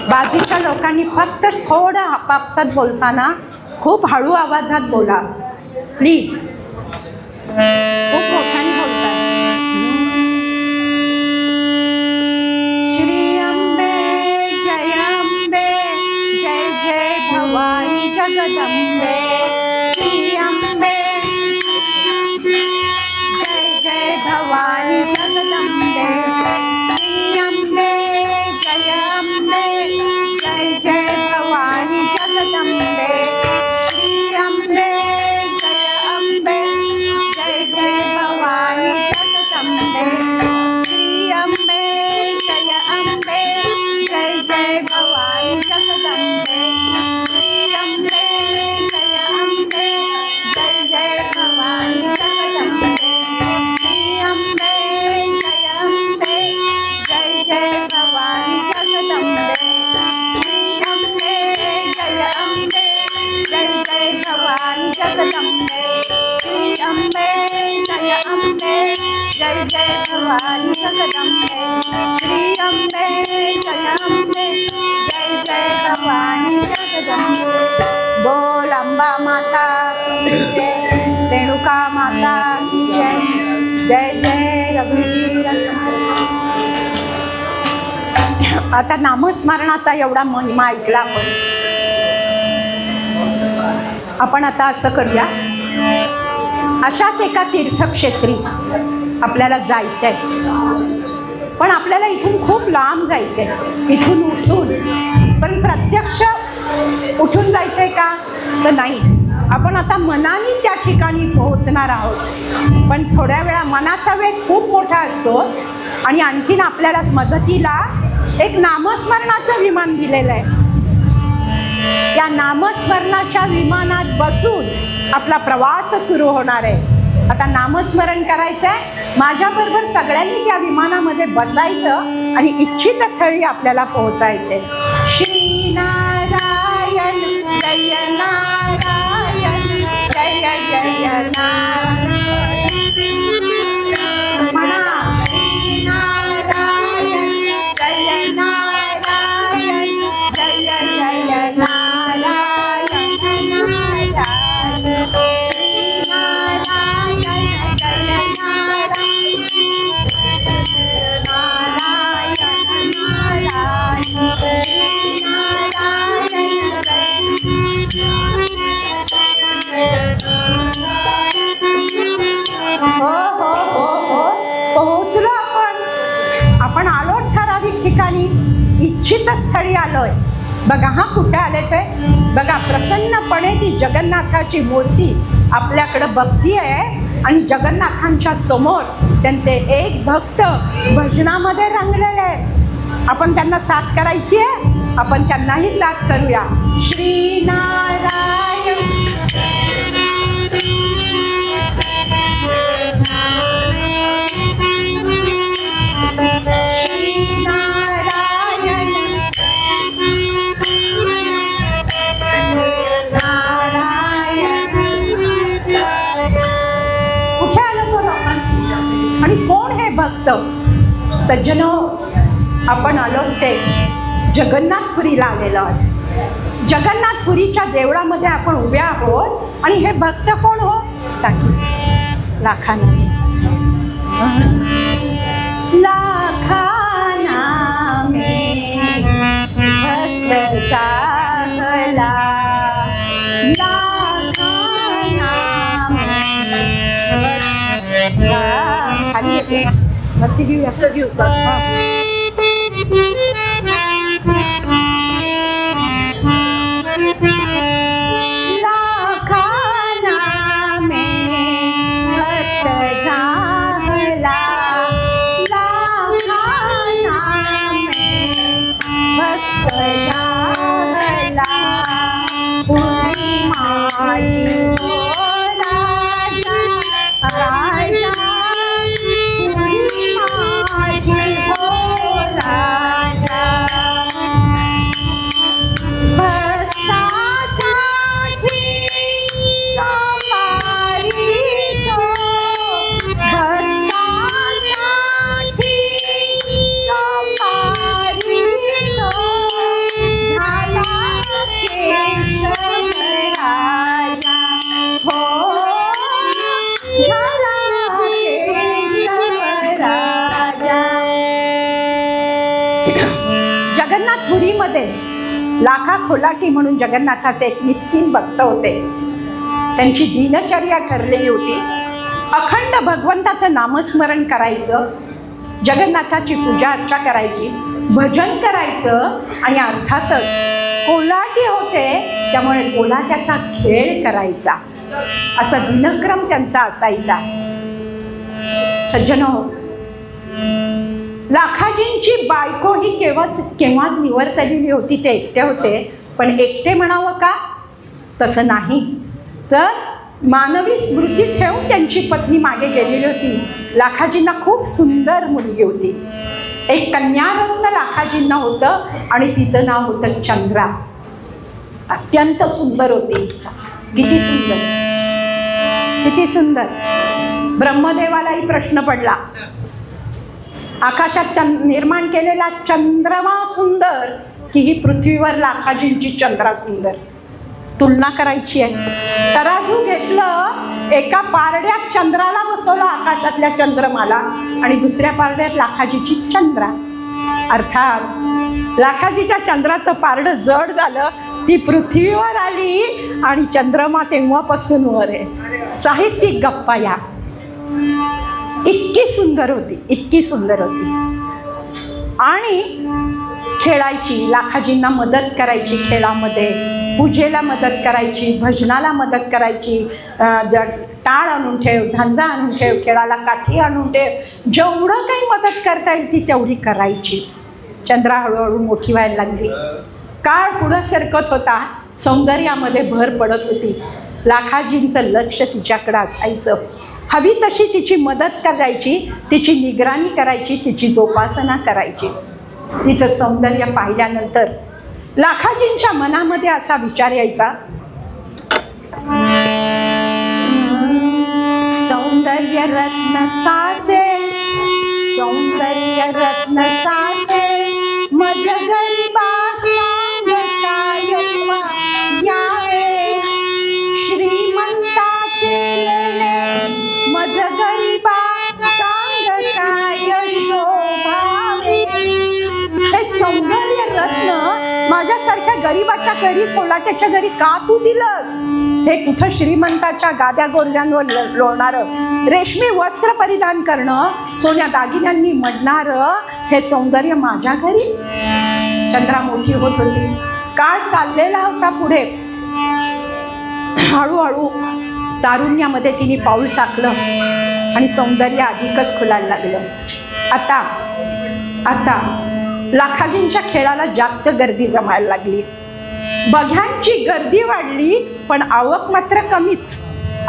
[SPEAKER 1] बाजूच्या लोकांनी फक्त थोडं आपापसात बोलताना खूप हळू आवाजात बोला प्लीज, खूप मोठ्याने बोलताय. श्री अंबे जय अंबे, जय जय भवानी जगदंबे. श्री अंबे जय जय भवानी जगदंबे. श्री अंबे जय अंबे, जय जय भवानी जगदंबे. श्री अंबे जय अंबे, जय जय भवानी जगदंबे. श्री अंबे जय अंबे, जय जय भवानी जगदंबे. श्री अंबे जय अंबे, जय जय भवानी जगदंबे. श्री अंबे जय अंबे, जय जय भवानी जगदंबे. श्री अंबे जय अंबे, जय जय भवानी जगदंबे. श्री अंबे जय अंबे, जय जय भवानी जगदंबे. श्री अंबे जय अंबे, जय जय भवानी जगदंबे. बोल अंबा माता की जय, रेणुका माता की जय. जय जय रघुवीर समर्थ. आता नामस्मरणाचा एवढा महिमा ऐकला आपण आता असं करूया, अशाच एका तीर्थक्षेत्री आपल्याला जायचंय, पण आपल्याला इथून खूप लांब जायचंय, इथून उठून. पण प्रत्यक्ष उठून जायचंय का, तर नाही. आपण आता मनाने त्या ठिकाणी पोहोचणार आहोत, पण थोड्या वेळा मनाचा वेग खूप मोठा असतो आणि आणखीन आपल्याला मदतीला एक नामस्मरणाचं विमान दिलेलं आहे. या नामस्मरणाच्या विमानात बसून आपला प्रवास सुरू होणार आहे. आता नामस्मरण करायचं आहे, माझ्याबरोबर सगळ्यांनी त्या विमानामध्ये बसायचं आणि इच्छित स्थळी आपल्याला पोहोचायचे. श्री नारायण जय नारायण, जय जय नारायण. म्हणा श्री नारायण जय नारायण, जय जय नारायण नारायण. श्री नारायण जय नारायण, नारायण नारायण. श्री नारायण हो हो हो हो, पोहोचलो आपण आलो ठराविक ठिकाणी, इच्छित स्थळी आलोय. बघा हा कुठे आले ते बघा, प्रसन्नपणे ती जगन्नाथाची मूर्ती आपल्याकडे बघती आहे आणि जगन्नाथांच्या समोर त्यांचे एक भक्त भजनामध्ये रंगलेले आहेत. आपण त्यांना साथ करायची आहे, आपण त्यांनाही साथ करूया. श्री नारायण आणि कोण हे भक्त सज्जनो, आपण आलो ते जगन्नाथपुरीला आलेलो आहोत. जगन्नाथपुरीच्या देवळामध्ये आपण उभे आहोत आणि हे भक्त कोण हो सांगितलं, लाखाना लाखाना में भक्त चांगला, लाखाना खाली येते वरती घेऊया, असं घेऊ का. लाखाना में भक्त झाला, लाखाना में भक्त झाला. पुरी माझी राजा भक्ताचा पुरीमध्ये लाखा खोलाटी म्हणून जगन्नाथाचे एक निस्सीम भक्त होते. त्यांची दिनचर्या ठरलेली होती. अखंड भगवंताचं नामस्मरण करायचं, जगन्नाथाची पूजा अर्चा करायची, भजन करायचं आणि अर्थातच कोलाटी होते त्यामुळे कोलाट्याचा खेळ करायचा. असा दिनक्रम त्यांचा असायचा. सज्जनो, लाखाजींची बायको ही केव्हाच निवर्तलेली होती. ते एकटे होते. पण एकटे म्हणावं का? तसं नाही, तर मानवी स्मृती ठेवून त्यांची पत्नी मागे गेलेली होती. लाखाजींना खूप सुंदर मुलगी होती. एक कन्यारत्न लाखाजींना होतं आणि तिचं नाव होतं चंद्रा. अत्यंत सुंदर होती. किती सुंदर, किती सुंदर. ब्रह्मदेवालाही प्रश्न पडला, आकाशात निर्माण केलेला चंद्रमा सुंदर की ही पृथ्वीवर लाखाजींची चंद्रा सुंदर? तुलना करायची आहे. तराजू घेतलं, एका पारड्यात चंद्राला बसवलं आकाशातल्या चंद्रमाला आणि दुसऱ्या पारड्यात लाखाजीची चंद्रा. अर्थात लाखाजीच्या चंद्राचं पारडं जड झालं, ती पृथ्वीवर आली आणि चंद्रमा तेव्हापासून वर आहे. साहित्यिक गप्पा या. इतकी सुंदर होती, इतकी सुंदर होती. आणि खेळायची, लाखाजींना मदत करायची, खेळामध्ये पूजेला मदत करायची, भजनाला मदत करायची. टाळ आणून ठेव, झांजा आणून ठेव, खेळाला काठी आणून ठेव, जेवढं काही मदत करता येईल ती तेवढी करायची. चंद्रा हळूहळू मोठी व्हायला लागली. काळ पुढं सरकत होता. सौंदर्यामध्ये भर पडत होती. लाखाजींचं लक्ष तिच्याकडं असायचं. हवी तशी तिची मदत करायची, तिची निगराणी करायची, तिची जोपासना करायची. तिचं सौंदर्य पाहिल्यानंतर लाखाजींच्या मनामध्ये असा विचार यायचा, सौंदर्य रत्न साचे, सौंदर्य रत्न साचे, मज गरीबा सांग काय यावे, श्रीमंताचे मज गरीबा सांग काय शोभावे. हे सौंदर्य रत्न माझ्यासारख्या गरीबाच्या घरी, कोलाट्याच्या घरी का तू दिलंस? हे कुठं श्रीमंताच्या गाद्या गोरल्यांवर लोळणारं, रेशमी वस्त्र परिधान करणं, सोन्या दागिन्यांनी मडणारं हे सौंदर्य माझ्या घरी? चंद्रा मोठी होत होती. काळ चाललेला होता पुढे. हळूहळू तारुण्यामध्ये तिने पाऊल टाकलं आणि सौंदर्य अधिकच खुलायला लागलं. आता लाखाजींच्या खेळाला जास्त गर्दी जमायला लागली. बघ्यांची गर्दी वाढली, पण आवक मात्र कमीच.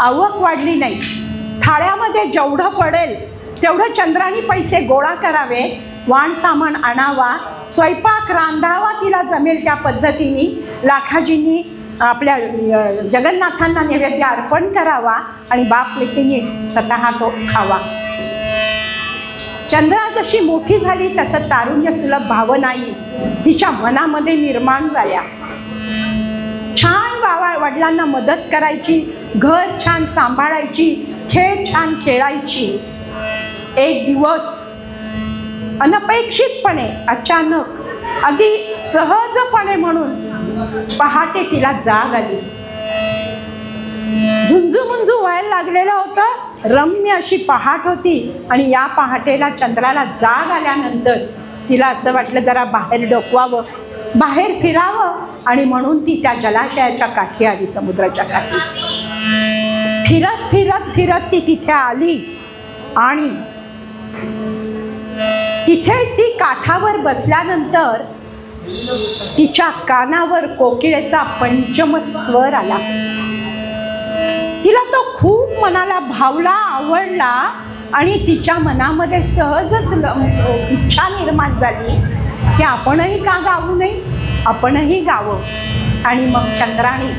[SPEAKER 1] आवक वाढली नाही. थाळ्यामध्ये जेवढं पडेल तेवढं चंद्राने पैसे गोळा करावे, वाण सामान आणावा, स्वयंपाक रांधावा तिला जमेल त्या पद्धतीने लाखाजींनी आपल्या जगन्नाथांना नैवेद्य अर्पण करावा आणि बाप लेकीने स्वतः तो खावा. चंद्रा जशी मोठी झाली तसं तारुण्य सुलभ भावनाही तिच्या मनामध्ये निर्माण झाल्या. छान वडिलांना मदत करायची, घर छान सांभाळायची, खेळ छान खेळायची. एक दिवस अनपेक्षितपणे, अचानक, अगदी सहजपणे म्हणून पहाटे तिला जाग आली. झुंजू व्हायला लागलेलं होतं. रम्य अशी पहाट होती आणि या पहाटेला चंद्राला जाग आल्यानंतर तिला असं वाटलं जरा बाहेर डोकवावं, बाहेर फिरावं आणि म्हणून ती त्या जलाशयाच्या काठी आली, समुद्राच्या काठी. फिरत फिरत फिरत ती तिथे आली आणि तिथे ती काठावर बसल्यानंतर तिच्या कानावर कोकिळेचा पंचम स्वर आला. तिला तो खूप मनाला भावला, आवडला आणि तिच्या मनामध्ये सहजच इच्छा निर्माण झाली की आपणही का गाऊ नये, आपणही गावं. आणि मग चंद्राणी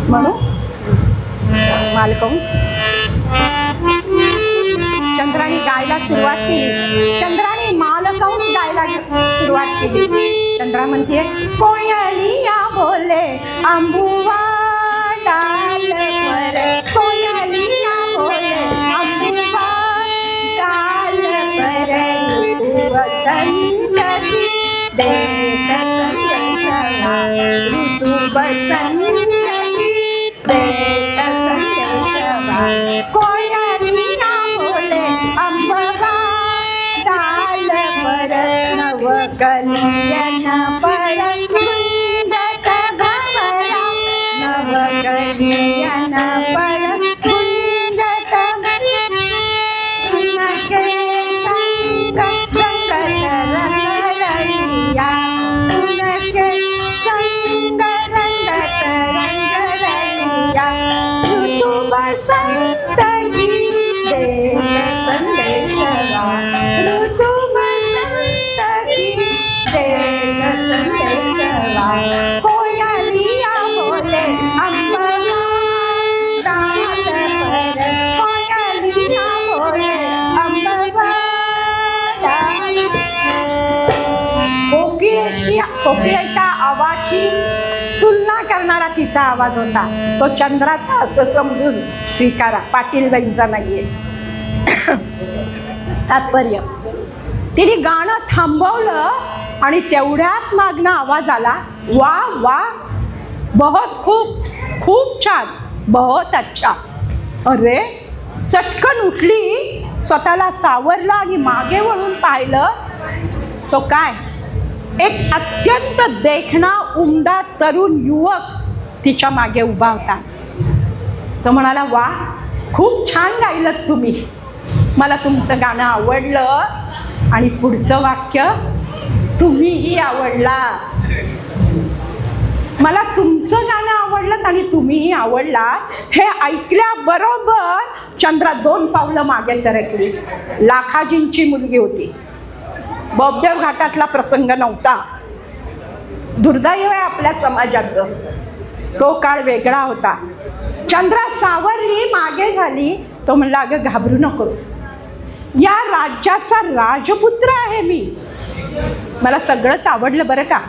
[SPEAKER 1] म्हणू मालकंस चंद्राणी गायला सुरुवात केली. चंद्राणी मालकंस गायला सुरुवात केली. चंद्रा म्हणते, कोयलिया बोले आंबुवा डाल पर, कोयलिया बोले आंबुवा डाल पर, वतन देत संदेशवा ऋतू बसंती देत संदेशवा कोयरिया बोले अंबवा डाल पर नवकलियन पर कुंडत भवरा नवकलियन पर कुंडत उनके संग रंगत रंगरलिया उनके संग रंगत रंगरलिया ऋतु बसंत गीत देत संदेशवा ऋतु बसंत गीत देत संदेशवा कोयलिया बोले अंबवा डाल पर कोयलिया बोले अंबवा डाल कोकिळेच्या आवाजाशी तुलना करणारा तिचा आवाज होता तो चंद्राचा असं समजून स्वीकारा पाटीलबाईंचा नाहीये तात्पर्य तिने गाणं थांबवलं आणि तेवढ्यात मागणं आवाज आला वा वा बहुत खूप खूप छान बहुत अच्छा अरे चटकन उठली स्वतःला सावरलं आणि मागे वळून पाहिलं तो काय एक अत्यंत देखणा उमदा तरुण युवक तिच्या मागे उभा होता तो म्हणाला वा खूप छान गायलं तुम्ही मला तुमचं गाणं आवडलं आणि पुढचं वाक्य तुम्हीही आवडला मला तुमचं गाणं आवडलं आणि तुम्हीही आवडला हे ऐकल्याबरोबर चंद्रा 2 पावलं मागे सरकली लाखाजींची मुलगी होती बौद्धदेव घाटातला प्रसंग नव्हता दुर्दैव आहे आपल्या समाजाचं तो काळ वेगळा होता चंद्रा सावरली मागे झाली तो म्हणला अगं घाबरू नकोस या राज्याचा राजपुत्र आहे मी मला सगळंच आवडलं बरं का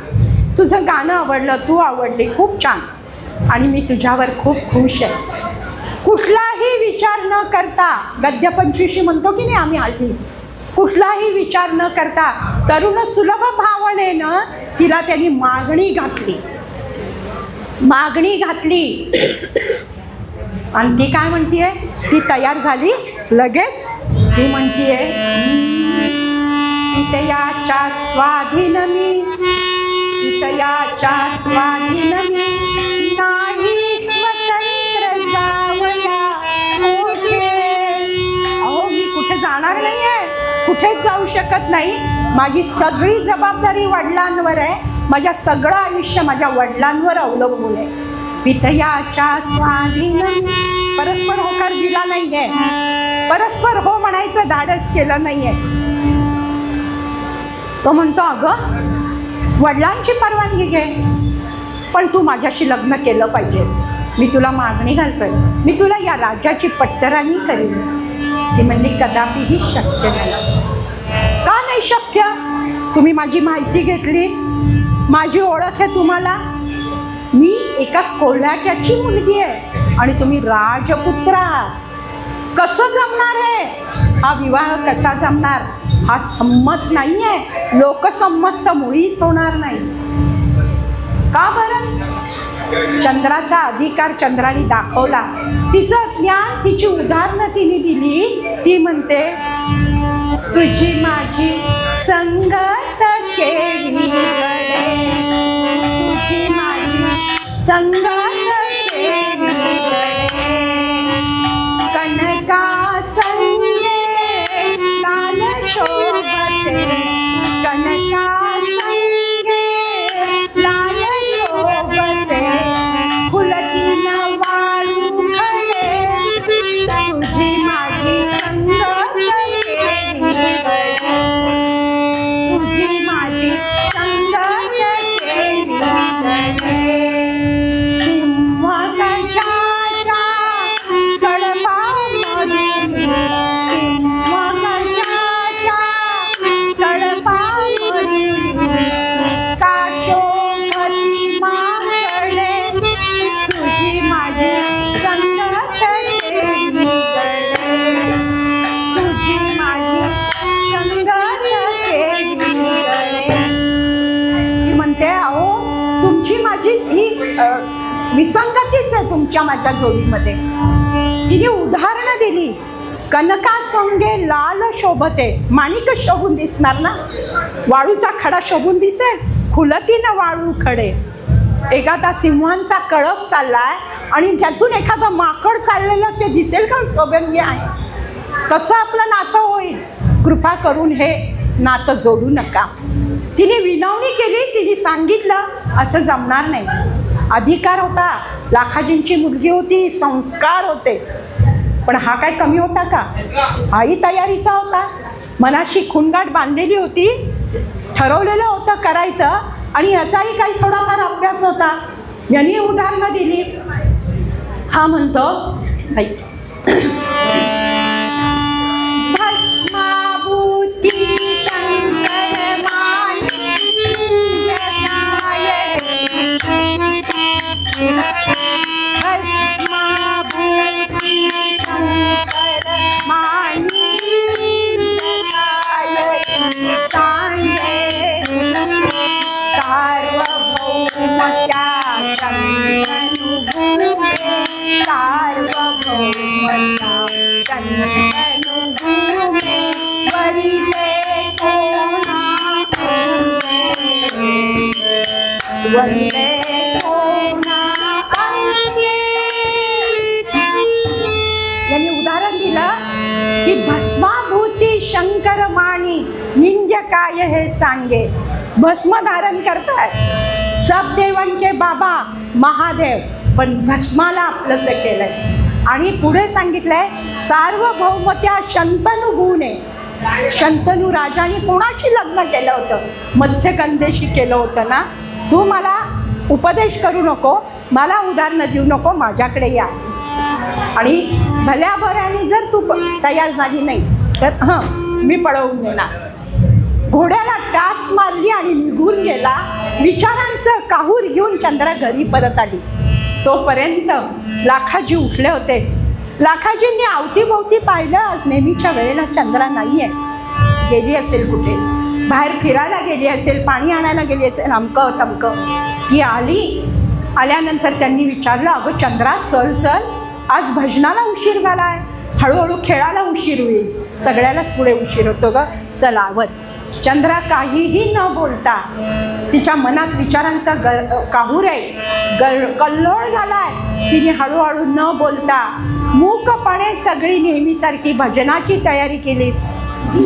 [SPEAKER 1] तुझं गाणं आवडलं तू आवडली खूप छान आणि मी तुझ्यावर खूप खुश आहे कुठलाही विचार न करता गद्यपंचवीशी म्हणतो की नाही आम्ही आली कुठलाही विचार न करता तरुण सुलभ भावनेनं तिला त्यांनी मागणी घातली आणि ती काय म्हणतीये ती तयार झाली लगेच ती म्हणतीये पितयाच्या स्वाधीन मी नाही स्वतंत्र जावया अहो मी कुठे जाणार नाहीये कुठेच जाऊ शकत नाही माझी सगळी जबाबदारी वडिलांवर आहे माझ्या सगळं आयुष्य माझ्या वडिलांवर अवलंबून आहे पितयाच्या स्वाधीन परस्पर होकार दिला नाहीये परस्पर हो म्हणायचं धाडस केलं नाहीये तो म्हणतो अगं वडिलांची परवानगी घे पण तू माझ्याशी लग्न केलं पाहिजे मी तुला मागणी घालतोय मी तुला या राज्याची पट्टराणी करीन ती म्हणली कदापिही शक्य नाही का नाही शक्य तुम्ही माझी माहिती घेतली माझी ओळख आहे तुम्हाला मी एका कोल्हाट्याची मुलगी आहे आणि तुम्ही राजपुत्र आहात कसं जमणार आहे हा विवाह कसा जमणार हा संमत नाही आहे लोकसंमत तर मुळीच होणार नाही का बरं चंद्राचा अधिकार चंद्राने दाखवला तिचं ज्ञान तिची उदाहरणं तिने दिली ती म्हणते तुझी माझी संगत केली गडे तुझी माझी संगत केली गडे कनका संगे लाल शोभते कनका संगे लाल शोभते फुलतीन वाळू खडे तुझी माझी संगत केली गडे तुझी माझी संगत केली गडे विसंगतीच आहे तुमच्या माझ्या जोडीमध्ये. तिने उदाहरणं दिली. कनका संगे लाल शोभते, माणिक शोभून दिसणार ना, वाळूचा खडा शोभून दिसेल, खुलतीनं वाळू खडे. एखादा सिंहांचा कळप चाललाय आणि त्यातून एखादं माकड चाललेलं ते दिसेल का शोभनीय आहे? तसं आपलं नातं होईल. कृपा करून हे नातं जोडू नका. तिने विनवणी केली. तिने सांगितलं असं जमणार नाही. अधिकार होता, लाखाजींची मुलगी होती, संस्कार होते, पण हा काय कमी होता का? हाही तयारीचा होता. मनाशी खुणगाठ बांधलेली होती, ठरवलेलं होतं करायचं, आणि याचाही काही थोडाफार अभ्यास होता. यांनी उदाहरणं दिली. हा म्हणतो भस्माभूती शंकर मानी यांनी उदाहरण दिलं की भस्माभूती शंकर माणी निंद्य काय हे सांगे. भस्म धारण करताय, सब देवन के बाबा महादेव, पण भस्माला आपलंसं केलंय. आणि पुढे सांगितलंय सार्वभौमत्या शंतनू गुणे. शंतनू राजाने कोणाशी लग्न केलं होतं? मत्स्यगंधेशी केलं होतं ना. तू मला उपदेश करू नको, मला उदाहरणं देऊ नको, माझ्याकडे या. आणि भल्या बऱ्याने जर तू तयार झाली नाही तर मी पळवून देणार. घोड्याला टाच मारली आणि निघून गेला. विचारांचं काहूर घेऊन चंद्रा घरी परत आली. तोपर्यंत लाखाजी उठले होते. लाखाजींनी अवतीभोवती पाहिलं. आज नेहमीच्या वेळेला चंद्रा नाही आहे, गेली असेल कुठे, बाहेर फिरायला गेली असेल, पाणी आणायला गेली असेल, अमकं तमकं. ती आली. आल्यानंतर त्यांनी विचारलं, अगं चंद्रा चल चल, आज भजनाला उशीर झाला आहे, हळूहळू खेळायला उशीर होईल, सगळ्यालाच पुढे उशीर होतो ग, चल आवत. चंद्रा काहीही न बोलता, तिच्या मनात विचारांचा काहूर आहे, कल्लोळ झालाय. तिने हळूहळू न बोलता मूकपणे सगळी नेहमीसारखी भजनाची तयारी केली,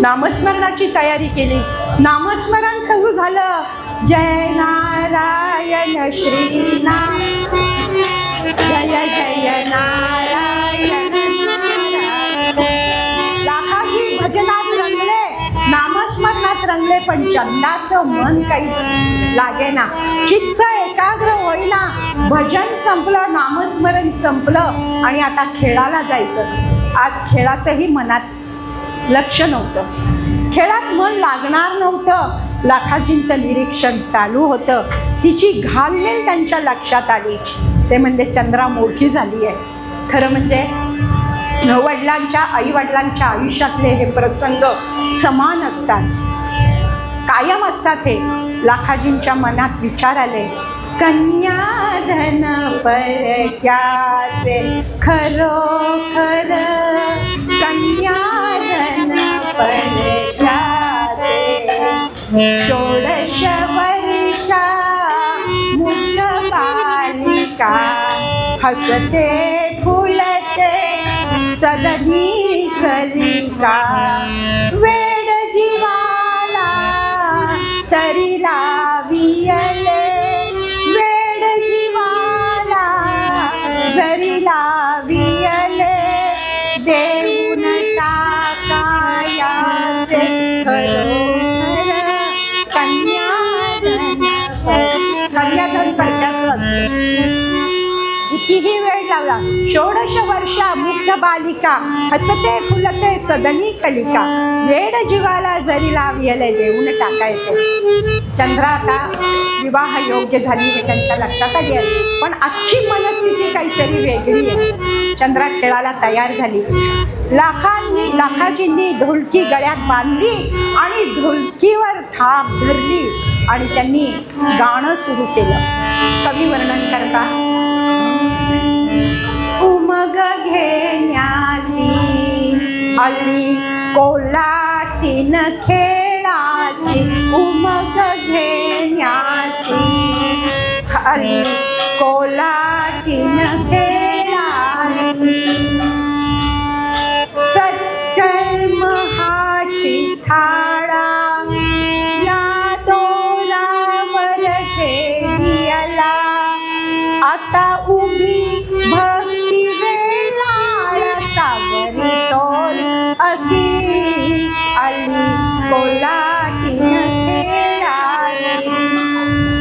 [SPEAKER 1] नामस्मरणाची तयारी केली. नामस्मरण सुरू झालं. जय नारायण श्रीनाम, जय जय नारायण. लाखाजी भजनात रंगले, नामस्मरणात रंगले, पण चंदाचं मन काही लागेना. चित्त एकाग्र होईना. भजन संपलं, नामस्मरण संपलं आणि आता खेळाला जायचं. आज खेळाचंही मनात लक्ष नव्हतं, खेळात मन लागणार नव्हतं. लाखाजींचं निरीक्षण चालू होतं. तिची घालमेल त्यांच्या लक्षात आली. ते म्हणजे चंद्रा मोठी झाली आहे. खरं म्हणजे वडिलांच्या आईवडिलांच्या आयुष्यातले हे प्रसंग समान असतात, कायम असतात. हे लाखाजींच्या मनात विचार आले. कन्याधन परक्याचे खरोखर, कन्याधन परक्याचे. 16 वर्षा मुक्त बालिका, हसते फुलते सदनी कलिका. वेड जीवाला तरी लावियले, वेड जीवाला जरी लावियले. देऊन टाकायाचे खरोखर, कन्याधन परक्याचं असतं. कितीही वेळ लावला. 16 वर्षा मुग्ध बालिका, हसते फुलते सदनी कलिका. वेड जीवाला जरी लावियले, देऊन टाकायचे. चंद्रा आता विवाह योग्य झाली हे त्यांच्या लक्षात आली आहे, पण आजची मनस्थिती काहीतरी वेगळी आहे. चंद्रा खेळाला तयार झाली. लाखाजींनी ढोलकी गळ्यात बांधली आणि ढोलकीवर थाप धरली आणि त्यांनी गाणं सुरू केलं. कवी वर्णन करतात. उमग घेण्यासी आली कोल्हाटीन खेळासी उमग घेण्यासी आली कोल्हाटीन खेळासी सत्कर्म हाची थाळा या दोरावर ठेविला आता उभी भक्ती वेळाळ सागरी तोल असी आली कोल्हाटीन खेळासी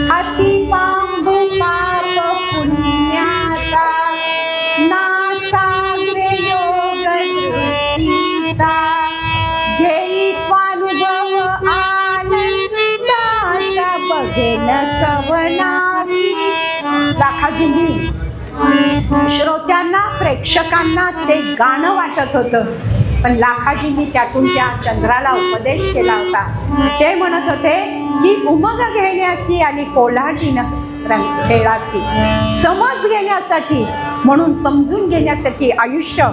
[SPEAKER 1] हाती बांबू पाप पुण्याचा नासाग्रे योग दृष्टीचा घेई स्वानुभव आनंदाचा बघेन कवनासी. लाखाजींनी श्रोत्यांना प्रेक्षकांना ते गाणं वाटत होतं, पण लाखाजींनी त्यातून त्या चंद्राला उपदेश केला होता. ते म्हणत होते की उमग घेण्यासी आणि कोल्हाटीन खेळासी, समज घेण्यासाठी म्हणून, समजून घेण्यासाठी आयुष्य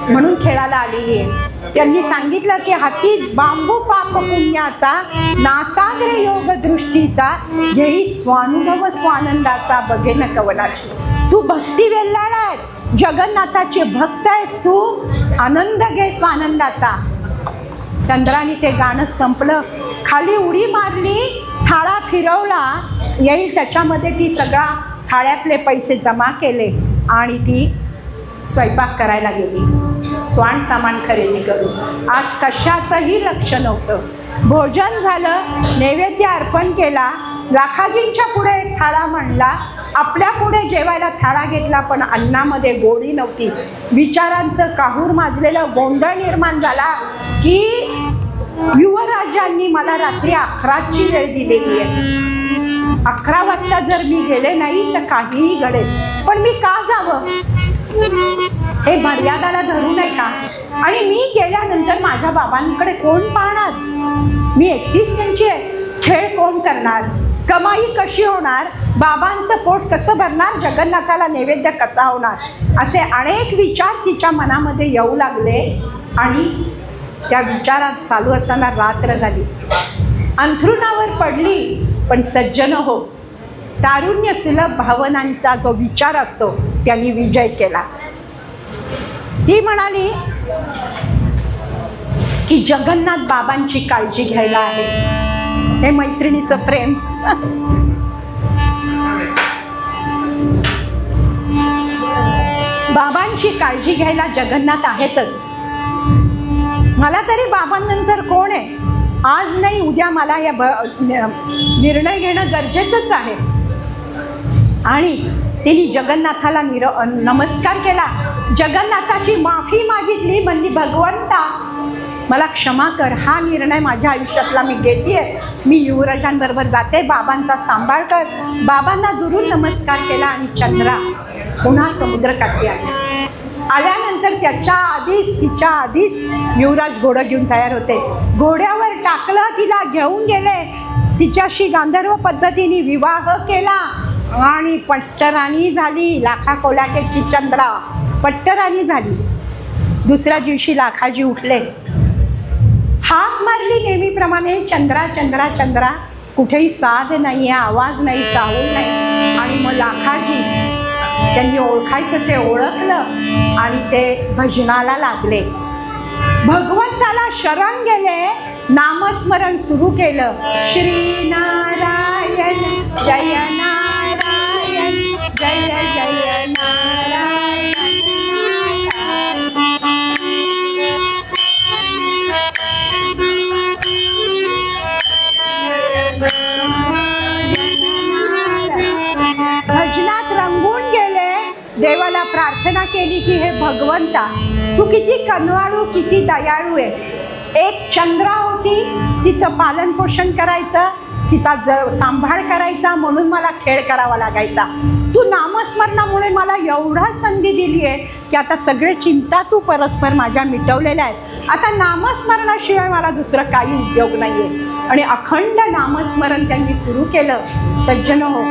[SPEAKER 1] म्हणून खेळायला आलेली आहे. त्यांनी सांगितलं की हाती बांबू पाप पुण्याचा नासाग्रे योग दृष्टीचा घेई स्वानुभव स्वानंदाचा बघेन कवनाशी. तू भक्ती वेल्हाळ आहे, जगन्नाथाचे भक्त आहेस तू, आनंद घे स्वानंदाचा. चंद्राने ते गाणं संपलं, खाली उडी मारली, थाळा फिरवला, येईल त्याच्यामध्ये ती सगळा थाळ्यातले पैसे जमा केले आणि ती स्वयंपाक करायला गेली, स्वान सामान खरेदी करून. आज कशातही लक्ष नव्हतं. भोजन झालं, नैवेद्य अर्पण केला, लाखाजींच्या पुढे एक थाळा मांडला, आपल्या पुढे जेवायला थाळा घेतला, पण अन्नामध्ये गोडी नव्हती. विचारांचं काहूर माजलेलं गोंधळ निर्माण झाला की युवराजांनी मला रात्री 11ची वेळ दिलेली आहे, 11 वाजता जर मी गेले नाही तर काहीही घडेल, पण मी का जावं, हे मर्यादाला धरू नये का? आणि मी गेल्यानंतर माझ्या बाबांकडे कोण पाहणार, मी एकटीच त्यांची आहे, खेळ कोण करणार, कमाई कशी होणार, बाबांचं पोट कसं भरणार, जगन्नाथाला नैवेद्य कसा होणार, असे अनेक विचार तिच्या मनामध्ये येऊ लागले. आणि त्या विचारात चालू असताना रात्र झाली, अंथरुणावर पडली. पण सज्जन हो, तारुण्य सुलभ भावनांचा जो विचार असतो त्यांनी विजय केला. ती म्हणाली की जगन्नाथ बाबांची काळजी घ्यायला आहे. हे मैत्रिणीचं प्रेम. बाबांची काळजी घ्यायला जगन्नाथ आहेतच. मला तरी बाबांनंतर कोण आहे, आज नाही उद्या मला या निर्णय घेणं गरजेचंच आहे. आणि तिने जगन्नाथाला नमस्कार केला, जगन्नाथाची माफी मागितली, म्हणली भगवंता मला क्षमा कर, हा निर्णय माझ्या आयुष्यातला मी घेतेय, मी युवराजांबरोबर जाते, बाबांचा सांभाळ कर. बाबांना दुरून नमस्कार केला आणि चंद्रा पुन्हा समुद्रकाठी आली. आल्यानंतर तिच्या आधीच युवराज घोडं घेऊन तयार होते. घोड्यावर टाकलं, तिला घेऊन गेले, तिच्याशी गांधर्व पद्धतीने विवाह केला आणि पट्टराणी झाली. लाखा कोल्हाट्याची चंद्रा पट्टराणी झाली. दुसऱ्या दिवशी लाखाजी उठले, हाक मारली नेहमीप्रमाणे, चंद्रा चंद्रा चंद्रा. कुठेही साध नाही आहे, आवाज नाही, चाहूल नाही. आणि मग लाखाजी त्यांनी ओळखायचं ते ओळखलं आणि ते भजनाला लागले, भगवंताला शरण गेले, नामस्मरण सुरू केलं. श्री नारायण जय नारायण जय जय नारायण. भजनात रंगून गेले, देवाला प्रार्थना केली की हे भगवंता तू किती कनवाळू, किती दयाळू आहे. एक चंद्रा होती, तिचं पालन पोषण करायचं, तिचा सांभाळ करायचा, म्हणून मला खेळ करावा लागायचा. तू नामस्मरणामुळे मला एवढा संधी दिली आहे की आता सगळे चिंता तू परस्पर माझ्या मिटवलेल्या आहेत. आता नामस्मरणाशिवाय मला दुसरं काही उद्योग नाही आहे. आणि अखंड नामस्मरण त्यांनी सुरू केलं. सज्जन हो,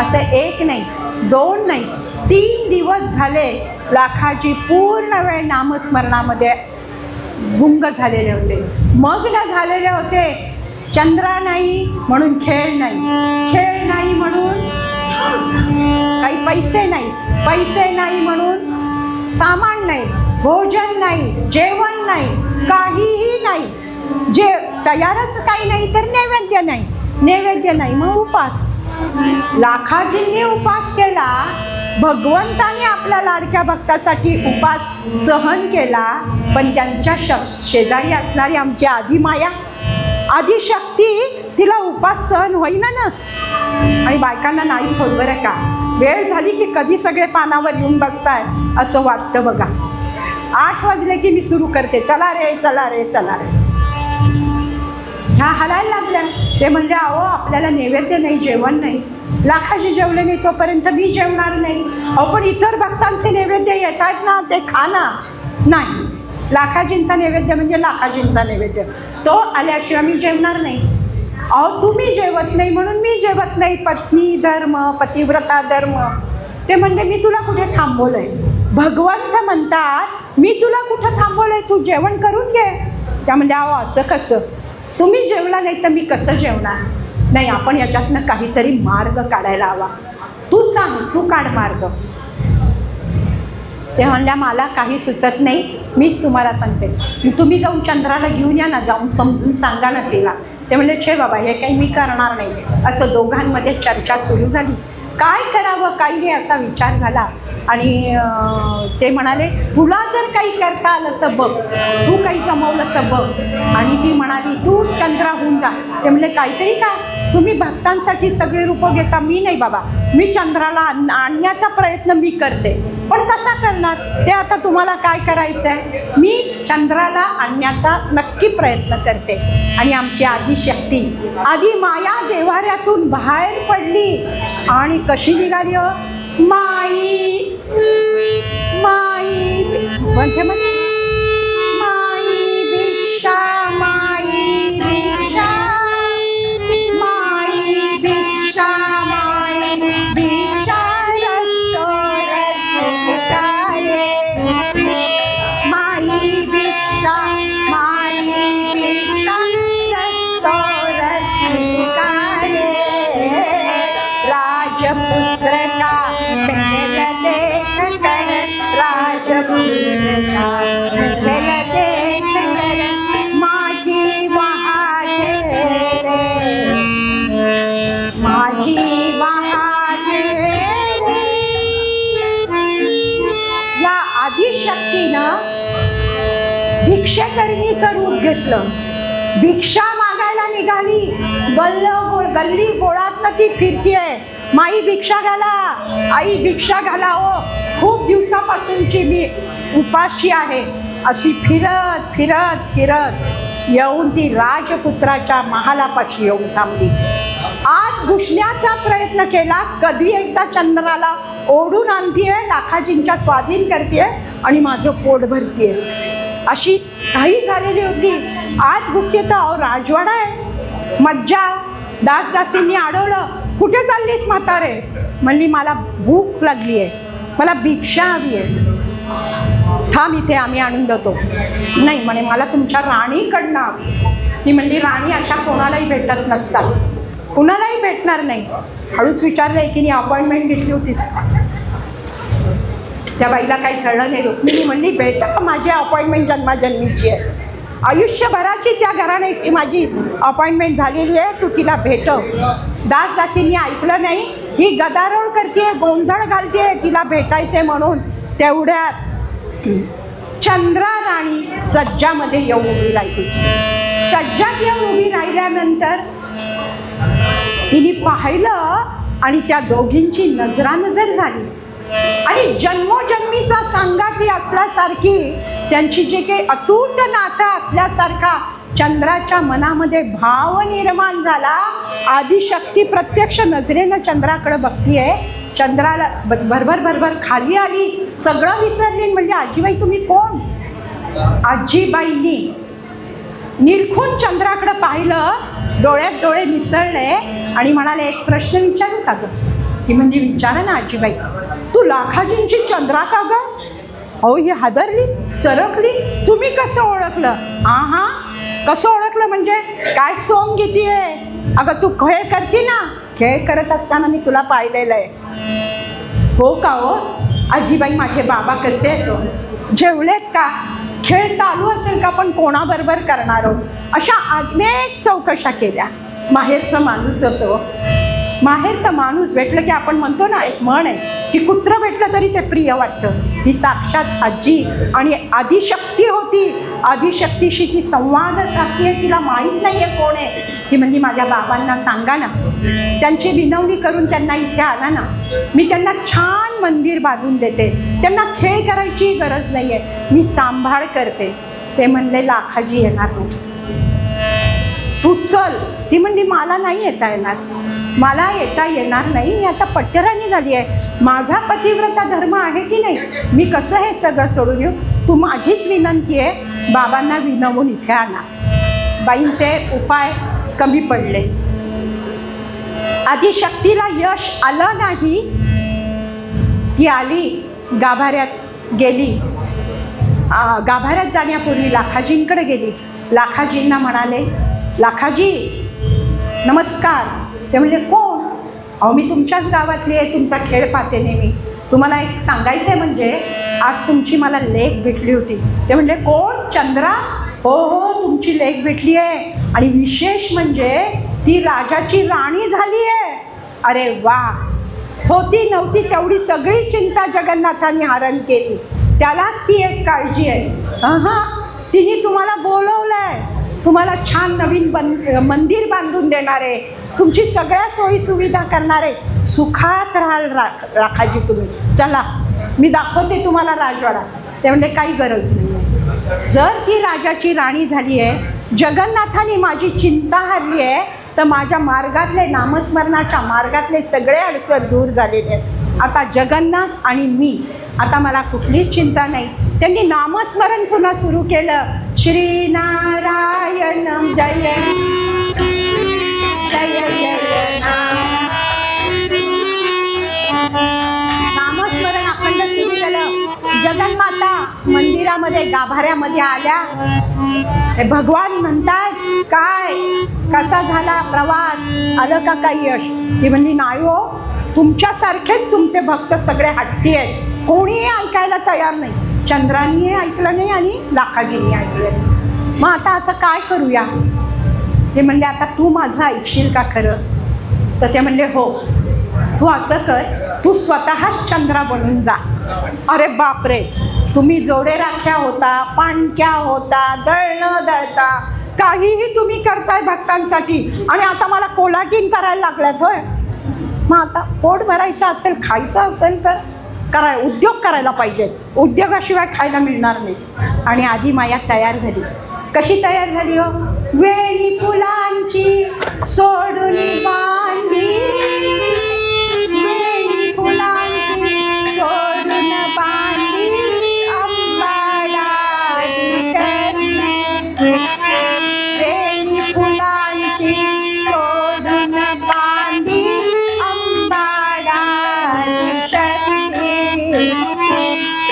[SPEAKER 1] असं एक नाही, दोन नाही, 3 दिवस झाले लाखाजी पूर्ण वेळ नामस्मरणामध्ये गुंग झालेले होते, मग्न झालेले होते. चंद्रा नाही म्हणून खेळ नाही, खेळ नाही म्हणून काही पैसे नाही, पैसे नाही म्हणून सामान नाही, भोजन नाही, जेवण नाही, काहीही नाही. जे तयारच काही नाही तर नैवेद्य नाही, नैवेद्य नाही मग उपास. लाखाजींनी उपास केला, भगवंताने आपल्या लाडक्या भक्तासाठी उपास सहन केला. पण त्यांच्या शेजारी असणारी आमची आदिमाया, आदिशक्ती, तिला उपास सहन होईना ना. आणि बायकांना नाहीच होत बरं का. वेळ झाली की कधी सगळे पानावर येऊन बसताय असं वाटतं बघा. 8 वाजले की मी सुरू करते, चला रे चला रे चला रे. ह्या हलायला लागल्या. ते म्हणले अहो आपल्याला नैवेद्य नाही, जेवण नाही. लाखाजी जेवले नाही तोपर्यंत मी जेवणार नाही. अहो पण इतर भक्तांचे नैवेद्य येत आहेत ना, ते खा ना. नाही, लाखाजींचा नैवेद्य म्हणजे लाखाजींचा नैवेद्य, तो आल्याशिवाय मी जेवणार नाही. अहो तुम्ही जेवत नाही म्हणून मी जेवत नाही. पत्नी धर्म, पतिव्रता धर्म. ते म्हणले मी तुला कुठे थांबवलंय. भगवंत म्हणतात मी तुला कुठं थांबवलंय, तू जेवण करून घे. त्या म्हणजे अहो असं कसं, तुम्ही जेवला नाही तर मी कसं जेवणार. नाही, आपण याच्यातनं काहीतरी मार्ग काढायला हवा. तू सांग, तू काढ मार्ग. ते म्हणल्या मला काही सुचत नाही, मीच तुम्हाला सांगते. तुम्ही जाऊन चंद्राला घेऊन या ना, जाऊन समजून सांगा ना तिला. ते म्हणले छे बाबा हे काही मी करणार नाही. असं दोघांमध्ये चर्चा सुरू झाली. काय करावं काही नाही असा विचार झाला. आणि ते म्हणाले तुला जर काही करता आलं तर बघ, तू काही जमवलं तर बघ. आणि ती म्हणाली तू चंद्राहून जा. ते म्हणले काहीतरी का, तुम्ही भक्तांसाठी सगळे रूपं घेता, मी नाही बाबा. मी चंद्राला आणण्याचा प्रयत्न मी करते, पण कसा करणार ते आता तुम्हाला काय करायचं आहे. मी चंद्राला आणण्याचा नक्की प्रयत्न करते. आणि आमची आदिशक्ती, आदी माया देव्हाऱ्यातून बाहेर पडली आणि कशी निघाली हो. माई माई म्हणते मग माई भिक्षा, माई भिक्षा, माई भिक्षा, माई भिक्षा, रस्तो रस्तारे. माई भिक्षा, माई भिक्षा, रस्तो रस्तारे. राजपुत्र का महल देख कर, राजपुत्र का महल देख कर, माझी महादेव रे, माझी महादेव रे. या आदिशक्तीनं भिक्षेकरणीचं रूप घेतलं. भिक्षा मागायला निघाली. गल्ली गोळातनं ती फिरतीये. माई भिक्षा घाला, आई भिक्षा घाला. हो खूप दिवसापासूनची मी उपाशी आहे. अशी फिरत फिरत फिरत येऊन ती राजपुत्राच्या महालापाशी येऊन थांबली. आत घुसण्याचा प्रयत्न केला. कधी एकदा चंद्राला ओढून आणतीये, लाखाजींच्या स्वाधीन करतीये आणि माझं पोट भरतीये. अशी काही झालेली होती. आत घुसते तर अहो राजवाडा आहे, मज्जा. दासदासींनी अडवलं, कुठे चाललीस म्हातारे. म्हणली मला भूक लागली आहे, मला भिक्षा हवी आहे. थांब इथे आम्ही आणून देतो. नाही म्हणे मला तुमच्या राणीकडनं हवी. ती म्हणली राणी अशा कोणालाही भेटत नसतात, कुणालाही भेटणार नाही. हळूच विचारलं एकीने अपॉइंटमेंट घेतली होतीस. त्या बाईला काही कळलं नाही. रुक्मिणी म्हणली बेटा माझी अपॉइंटमेंट जन्माजन्मीची आहे, आयुष्यभराची त्या घराण्याची माझी अपॉइंटमेंट झालेली आहे, तू तिला भेटव. दासदासींनी ऐकलं नाही. ही गदारोळ करते, गोंधळ घालते, तिला भेटायचे म्हणून. तेवढ्यात चंद्रा राणी सज्जामध्ये येऊन उभी राहिली. सज्जात येऊन उभी राहिल्यानंतर तिने पाहिलं आणि त्या दोघींची नजरानजर झाली. आणि जन्मोजन्मीचा संगाती असल्यासारखी, त्यांची जे काही अतूट नातं असल्यासारखा चंद्राच्या मनामध्ये भाव निर्माण झाला. आदिशक्ती प्रत्यक्ष नजरेनं चंद्राकडे बघतीये. चंद्राला भरभर भरभर खाली आली, सगळं विसरली. म्हणजे आजीबाई तुम्ही कोण. आजीबाईंनी निरखून चंद्राकडे पाहिलं, डोळ्यात डोळे मिसळले आणि म्हणाले एक प्रश्न विचारू का गं. ती म्हणजे विचारा ना आजीबाई, तू तू लाखाजींची चंद्रा का ग? अहो ही हादरली, सरकली. तुम्ही कसं ओळखलं? हा कसं ओळखलं म्हणजे काय सोंग किती आहे? अगं तू खेळ करती ना, खेळ करत असताना मी तुला पाहिलेलं आहे. हो का हो? आजीबाई माझे बाबा कसे आहेत? जेवलेत का? खेळ चालू असेल का पण कोणाबरोबर करणार हो? अशा अनेक चौकशा केल्या. माहेरचं माणूस होतो. माहेरचा माणूस भेटलं की आपण म्हणतो ना, एक म्हण आहे की कुत्र भेटलं तरी ते प्रिय वाटतं. ही साक्षात आजी आणि आदिशक्ती होती. आदिशक्तीशी ती संवाद साधते. तिला माहीत नाही आहे कोण आहे. ती म्हणजे माझ्या बाबांना सांगा ना, त्यांची विनवणी करून त्यांना इथे आला ना, मी त्यांना छान मंदिर बांधून देते. त्यांना खेळ करायची गरज नाही आहे, मी सांभाळ करते. ते म्हणले लाखाजी येणार नाही, तू चल. ती म्हणली मला नाही येता येणार, मला येता येणार नाही. मी आता पट्टराणी झाली आहे. माझा पतिव्रता धर्म आहे की नाही, मी कसं हे सगळं सोडून येऊ? तू माझीच विनंती आहे, बाबांना विनवून इथे आणा. बाईंचे उपाय कमी पडले. आदिशक्तीला यश आलं नाही. ती आली, गाभाऱ्यात गेली. गाभाऱ्यात जाण्यापूर्वी लाखाजींकडे गेली. लाखाजींना म्हणाले, लाखाजी नमस्कार. ते म्हणले कोण? अहो मी तुमच्याच गावातली आहे, तुमचा खेळ पाहते नेहमी. तुम्हाला एक सांगायचं आहे, म्हणजे आज तुमची मला लेक भेटली होती. ते म्हणले कोण? चंद्रा? हो हो, तुमची लेक भेटली आहे आणि विशेष म्हणजे ती राजाची राणी झाली आहे. अरे वा. होती नव्हती तेवढी सगळी चिंता जगन्नाथाने हरण केली. त्यालाच ती एक काळजी आहे. तिने तुम्हाला बोलवलं आहे, तुम्हाला छान नवीन मंदिर बांधून देणार आहे, तुमची सगळ्या सोयी सुविधा करणार आहे. सुखात राहाल लाखाजी तुम्ही. चला मी दाखवते तुम्हाला राजवाडा. ते म्हणजे काही गरज नाही आहे. जर ती राजाची राणी झाली आहे, जगन्नाथाने माझी चिंता हरली आहे, तर माझ्या मार्गातले, नामस्मरणाच्या मार्गातले सगळे अडसर दूर झालेले आहेत. आता जगन्नाथ आणि मी, आता मला कुठलीच चिंता नाही. त्यांनी नामस्मरण पुन्हा सुरू केलं. श्री नारायण जय जय जय नामस्मरण अखंड सुरू केलं. जगन्माता मंदिरामध्ये गाभाऱ्यामध्ये आल्या. हे भगवान म्हणतात, काय कसा झाला प्रवास, आलं का काही यश? ती म्हणली नाही हो, तुमच्यासारखेच तुमचे भक्त सगळे हट्टी आहेत, कोणीही ऐकायला तयार नाही. चंद्रानीही ऐकलं नाही आणि लाखाजींनी ऐकलं. मग आता काय करूया? ते म्हणले आता तू माझं ऐकशील का खरं? तर ते म्हणले हो, तू असं कर, तू स्वतःच चंद्रा बनून जा. अरे बापरे, तुम्ही जोडे राख्या होता, पाणक्या होता, दळणं दळता, काहीही तुम्ही करताय भक्तांसाठी आणि आता मला कोलाटीन करायला लागल्यात होय. मग आता पोट भरायचं असेल, खायचं असेल तर उद्योग करायला पाहिजे. उद्योगाशिवाय खायला मिळणार नाही. आणि आधी माया तयार झाली. कशी तयार झाली हो? वेणी फुलांची सोडून बांधी, वेणी फुलांची सोडून बांधी, अंबाडा वेणी फुलांची सोडून बांधी, अंबाडा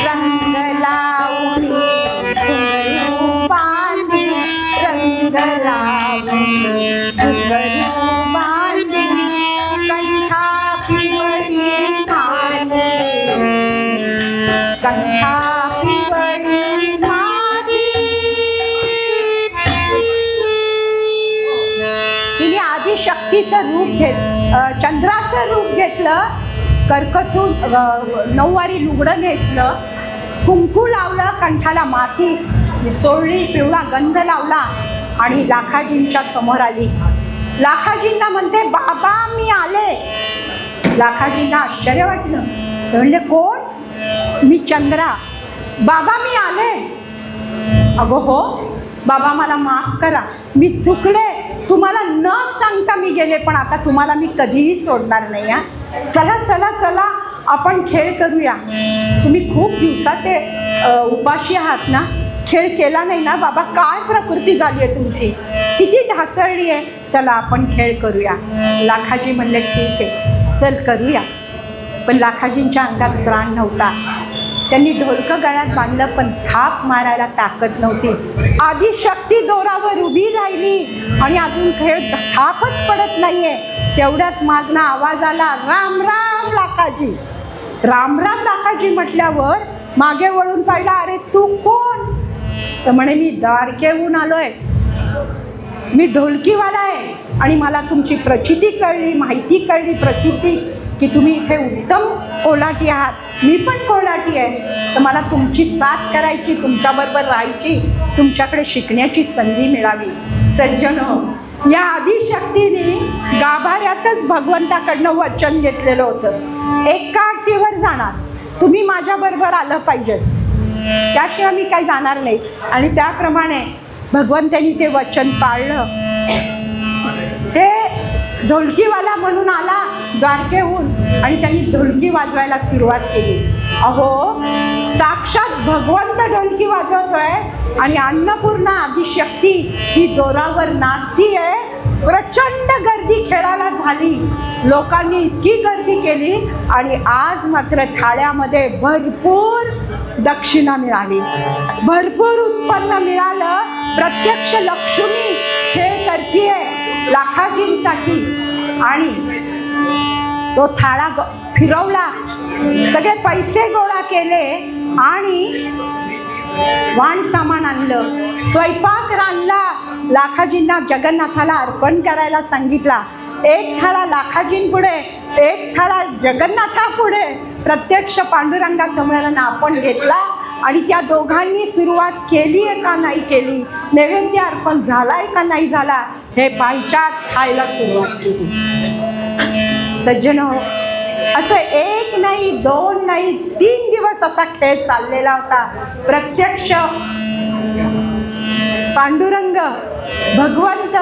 [SPEAKER 1] रंग लावून बांधी, रंग लावून बांधी, कंठा पिवळी धानी, कंठा पिवळी धानी. तिने आदिशक्तीचं रूप चंद्राचं रूप घेतलं. कर्कचून नऊवारी लुगडं नेसलं, कुंकू लावलं, कंठाला माती चोळली, पिवळा गंध लावला आणि लाखाजींच्या समोर आली. लाखाजींना म्हणते, बाबा मी आले. लाखाजींना आश्चर्य वाटलं. ते म्हणले कोण? मी चंद्रा. बाबा मी आले. अगो हो बाबा, मला माफ करा, मी चुकले, तुम्हाला न सांगता मी गेले, पण आता तुम्हाला मी कधीही सोडणार नाही. चला चला चला, आपण खेळ करूया. तुम्ही खूप दिवसाचे उपाशी आहात ना, खेळ केला नाही ना बाबा, काय प्रकृती झाली आहे तुमची, किती ढासळली आहे. चला आपण खेळ करूया. लाखाजी म्हणले ठीक आहे, चल करूया. पण लाखाजींच्या अंगात त्राण नव्हता. त्यांनी ढोलकं गळ्यात बांधलं, पण थाप मारायला ताकद नव्हती. आदिशक्ती दोरावर उभी राहिली आणि अजून खेळ थापच पडत नाहीये. तेवढ्यात मागणं आवाज आला, राम राम लाखाजी. राम राम लाखाजी म्हटल्यावर मागे वळून पाहिला, अरे तू कोण? तर म्हणे, मी द्वारकेहून आलोय, मी ढोलकीवाला आहे आणि मला तुमची प्रचिती कळली, माहिती कळली, प्रसिद्धी की तुम्ही इथे उत्तम कोल्हाटी आहात. मी पण कोल्हाटी आहे, तर मला तुमची साथ करायची, तुमच्याबरोबर राहायची, तुमच्याकडे शिकण्याची संधी मिळावी. सज्जनो, या आदिशक्तीने गाभाऱ्यातच भगवंताकडनं वचन घेतलेलं होतं, एका अटीवर जाणार, तुम्ही माझ्याबरोबर आलं पाहिजे, त्याशिवाय मी काही जाणार नाही. आणि त्याप्रमाणे भगवंतांनी ते वचन पाळलं. ते ढोलकीवाला म्हणून आला द्वारकेहून आणि त्यांनी ढोलकी वाजवायला सुरुवात केली. अहो, साक्षात भगवंत ढोलकी वाजवतोय आणि अन्नपूर्णा आदिशक्ती ही दोरावर नाचती आहे. प्रचंड गर्दी खेळायला झाली, लोकांनी इतकी गर्दी केली आणि आज मात्र थाळ्यामध्ये भरपूर दक्षिणा मिळाली, भरपूर उत्पन्न मिळालं. प्रत्यक्ष लक्ष्मी खेळ करतीये लाखाजींसाठी. आणि तो थाळा फिरवला, सगळे पैसे गोळा केले आणि वाण सामान आणलं, स्वयंपाक रांधला, लाखाजींना जगन्नाथाला अर्पण करायला सांगितला. एक थाळा लाखाजींपुढे, एक थाळा जगन्नाथापुढे प्रत्यक्ष पांडुरंगासमोर आपण घेतला आणि त्या दोघांनी सुरुवात केली आहे का नाही केली, नैवेद्य अर्पण झालाय का नाही झाला, हे पायच्यात खायला सुरुवात केली. सज्जनो, असं एक नाही, दोन नाही, 3 दिवस असा खेळ चाललेला होता. प्रत्यक्ष पांडुरंग भगवंत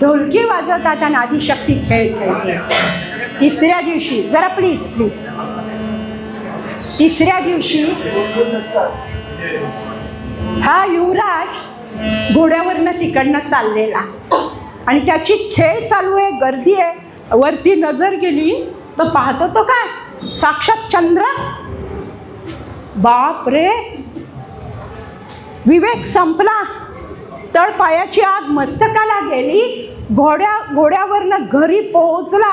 [SPEAKER 1] ढोलकी वाजवतात आणि आदिशक्ती खेळ खेळते. तिसऱ्या दिवशी, जरा प्लीज, तिसऱ्या दिवशी हा युवराज घोड्यावरनं तिकडनं चाललेला आणि त्याची खेळ चालू आहे, गर्दी आहे. वरती नजर गेली तर पाहतो तो काय, साक्षात चंद्र. बाप रे, विवेक संपला, तळ पायाची आग मस्तकाला गेली. घोड्यावरनं घरी पोहोचला,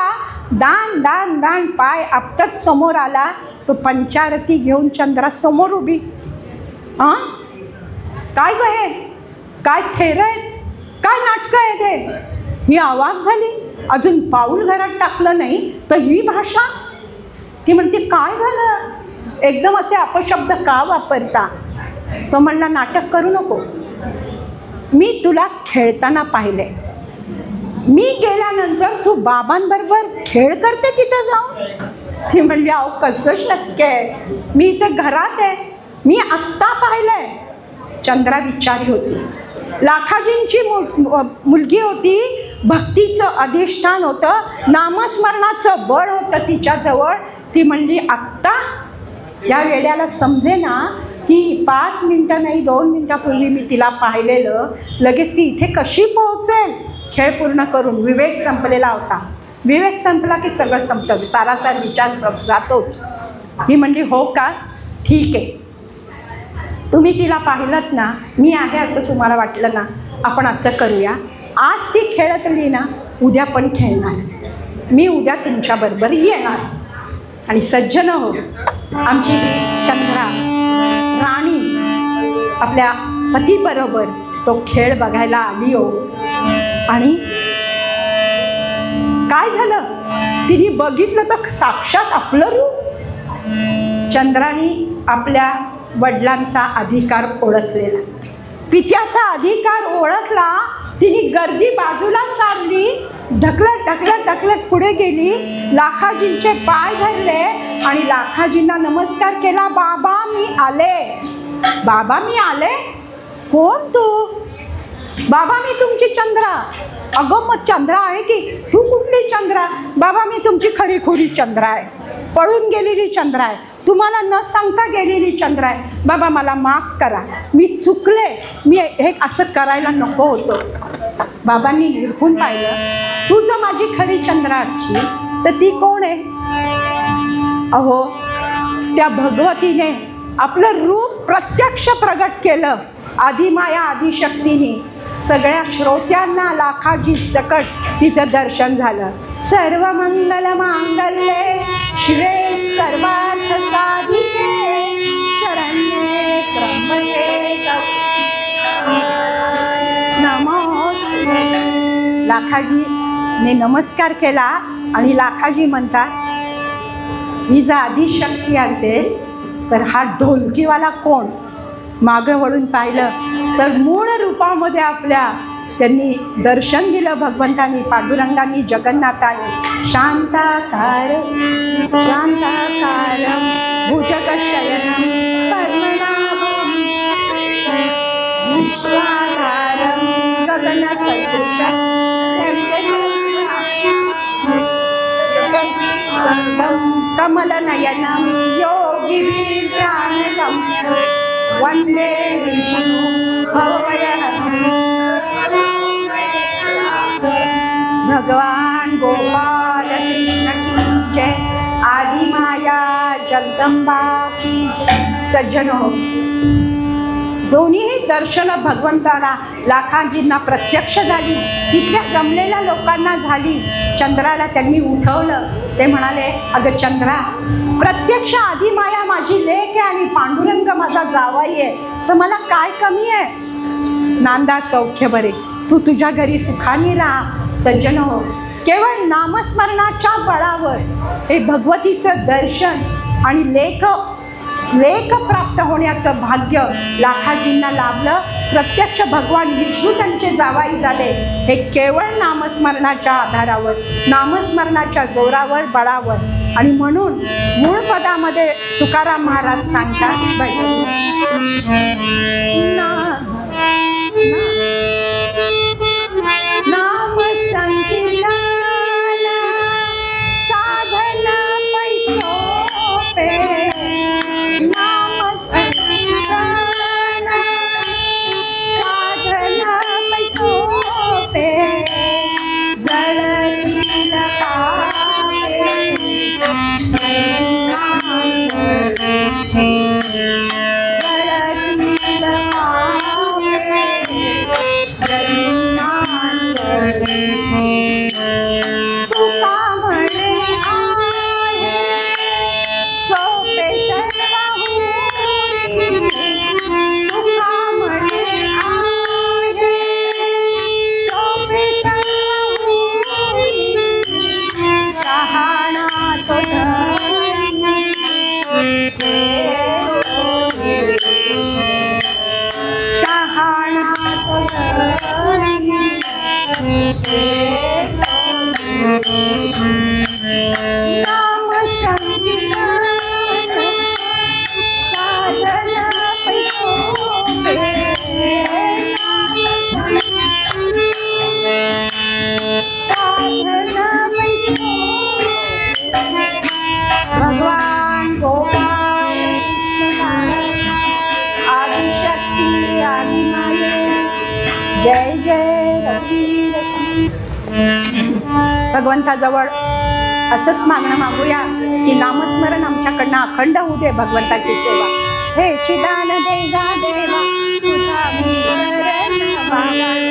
[SPEAKER 1] दान दान दान पाय आपटत समोर आला. तो पंचारती घेऊन चंद्रासमोर उभी. हां, काय ग हे, काय थेर आहेत, काय नाटकं आहे ते? ही आवाज झाली, अजून पाऊल घरात टाकलं नाही तर ही भाषा. ती म्हणते, काय झालं, एकदम असे अपशब्द का वापरता? तो म्हणला, नाटक करू नको, मी तुला खेळताना पाहिले, मी गेल्यानंतर तू बाबांबरोबर खेळ करते तिथं जाऊन. ती म्हणली, अहो कसं शक्य आहे, मी इथे घरात आहे, मी आत्ता पाहिलंय. चंद्रा विचारी होती, लाखाजींची मुलगी होती, भक्तीचं अधिष्ठान होतं, नामस्मरणाचं बळ होतं तिच्याजवळ. ती म्हणली, आत्ता या वेड्याला समजे ना की 5 मिनटं नाही 2 मिनटापूर्वी मी तिला पाहिलेलं, लगेच ती इथे कशी पोहोचेल? खेळ पूर्ण करून विवेक संपलेला होता. विवेक संपला की सगळं संपतं, सारासार विचार जातोच. मी म्हणली, हो का, ठीक आहे, तुम्ही तिला पाहिलंत ना, मी आहे असं तुम्हाला वाटलं ना, आपण असं करूया, आज ती खेळतली ना, उद्या पण खेळणार, मी उद्या तुमच्याबरोबर येणार. आणि सज्जन हो, आमची चंद्रा राणी आपल्या पतीबरोबर तो खेळ बघायला आली हो. आणि काय झालं, तिने बघितलं तर साक्षात आपलं रूप. चंद्राने आपल्या वडिलांचा अधिकार ओळखलेला, पित्याचा अधिकार ओळखला. तिने गर्दी बाजूला सारली, ढकलत ढकलत ढकलत पुढे गेली, लाखाजींचे पाय धरले आणि लाखाजींना नमस्कार केला. बाबा मी आले, बाबा मी आले. कोण तू? बाबा मी तुमची चंद्रा. अगं मग चंद्रा आहे की तू कुठली चंद्रा? बाबा मी तुमची खरीखुरी चंद्रा आहे, पळून गेलेली चंद्रा आहे, तुम्हाला न सांगता गेलेली चंद्रा आहे. बाबा मला माफ करा, मी चुकले, मी हे असं करायला नको होतं. बाबांनी निरखून पाहिलं, तू जर माझी खरी चंद्रा असली तर ती कोण आहे? अहो, त्या भगवतीने आपलं रूप प्रत्यक्ष प्रगट केलं. आदिमाया आदिशक्तीने सगळ्या श्रोत्यांना लाखाची सकट तिचं दर्शन झालं. सर्व मंगल मांगल्ये शिवे सर्वार्थ साधिके शरण्ये त्र्यंबके नमोस्तुते. लाखाजीने नमस्कार केला आणि लाखाजी म्हणतात, ही जर आदिशक्ती असेल तर हा ढोलकीवाला कोण? मागं वळून पाहिलं तर मूळ रूपामध्ये आपल्या त्यांनी दर्शन दिलं भगवंतांनी, पांडुरंगांनी, जगन्नाथांनी. शांताकारं शांताकारं भुजगशयनं पद्मनाभं विश्वाधारं गगनसदृशं कमलनयनं योगिभिर्ध्यानगं वन्दे विष्णु भवभयहरं. भगवान गोपाल कृष्ण की जय. आदिमाया जगदंबा की जय. सज्जनो, दोन्हीही दर्शनं भगवंताला लाखांजींना प्रत्यक्ष झाली, तिथल्या जमलेल्या लोकांना झाली. चंद्राला त्यांनी उठवलं. ते म्हणाले, अगं चंद्रा, प्रत्यक्ष आदिमाया माझी लेक आहे आणि पांडुरंग माझा जावाई आहे, तर मला काय कमी आहे? नांदा सौख्य बरे, तू तुझ्या घरी सुखाने राहा. सज्जनो, केवळ नामस्मरणाच्या बळावर हे भगवतीचं दर्शन आणि लेख प्राप्त होण्याचं भाग्य लाखाजींना लाभलं. प्रत्यक्ष भगवान विष्णू त्यांचे जावाई झाले. हे केवळ नामस्मरणाच्या आधारावर, नामस्मरणाच्या जोरावर, बळावर. आणि म्हणून मूळ पदामध्ये तुकाराम महाराज सांगतात, नाम संकीर्तन साधन पैसोपे, नाम संकीर्तन साधन पैसोपे, जळतील पापे भगवान गोपाल आदिशक्ती आदिमाये जय जय रघुवीर. भगवंताजवळ असंच मागणं मागूया की नामस्मरण आमच्याकडनं अखंड होऊ दे. भगवंताची सेवा हे चिदान देगा देवा तुझा मी शरण बाबा.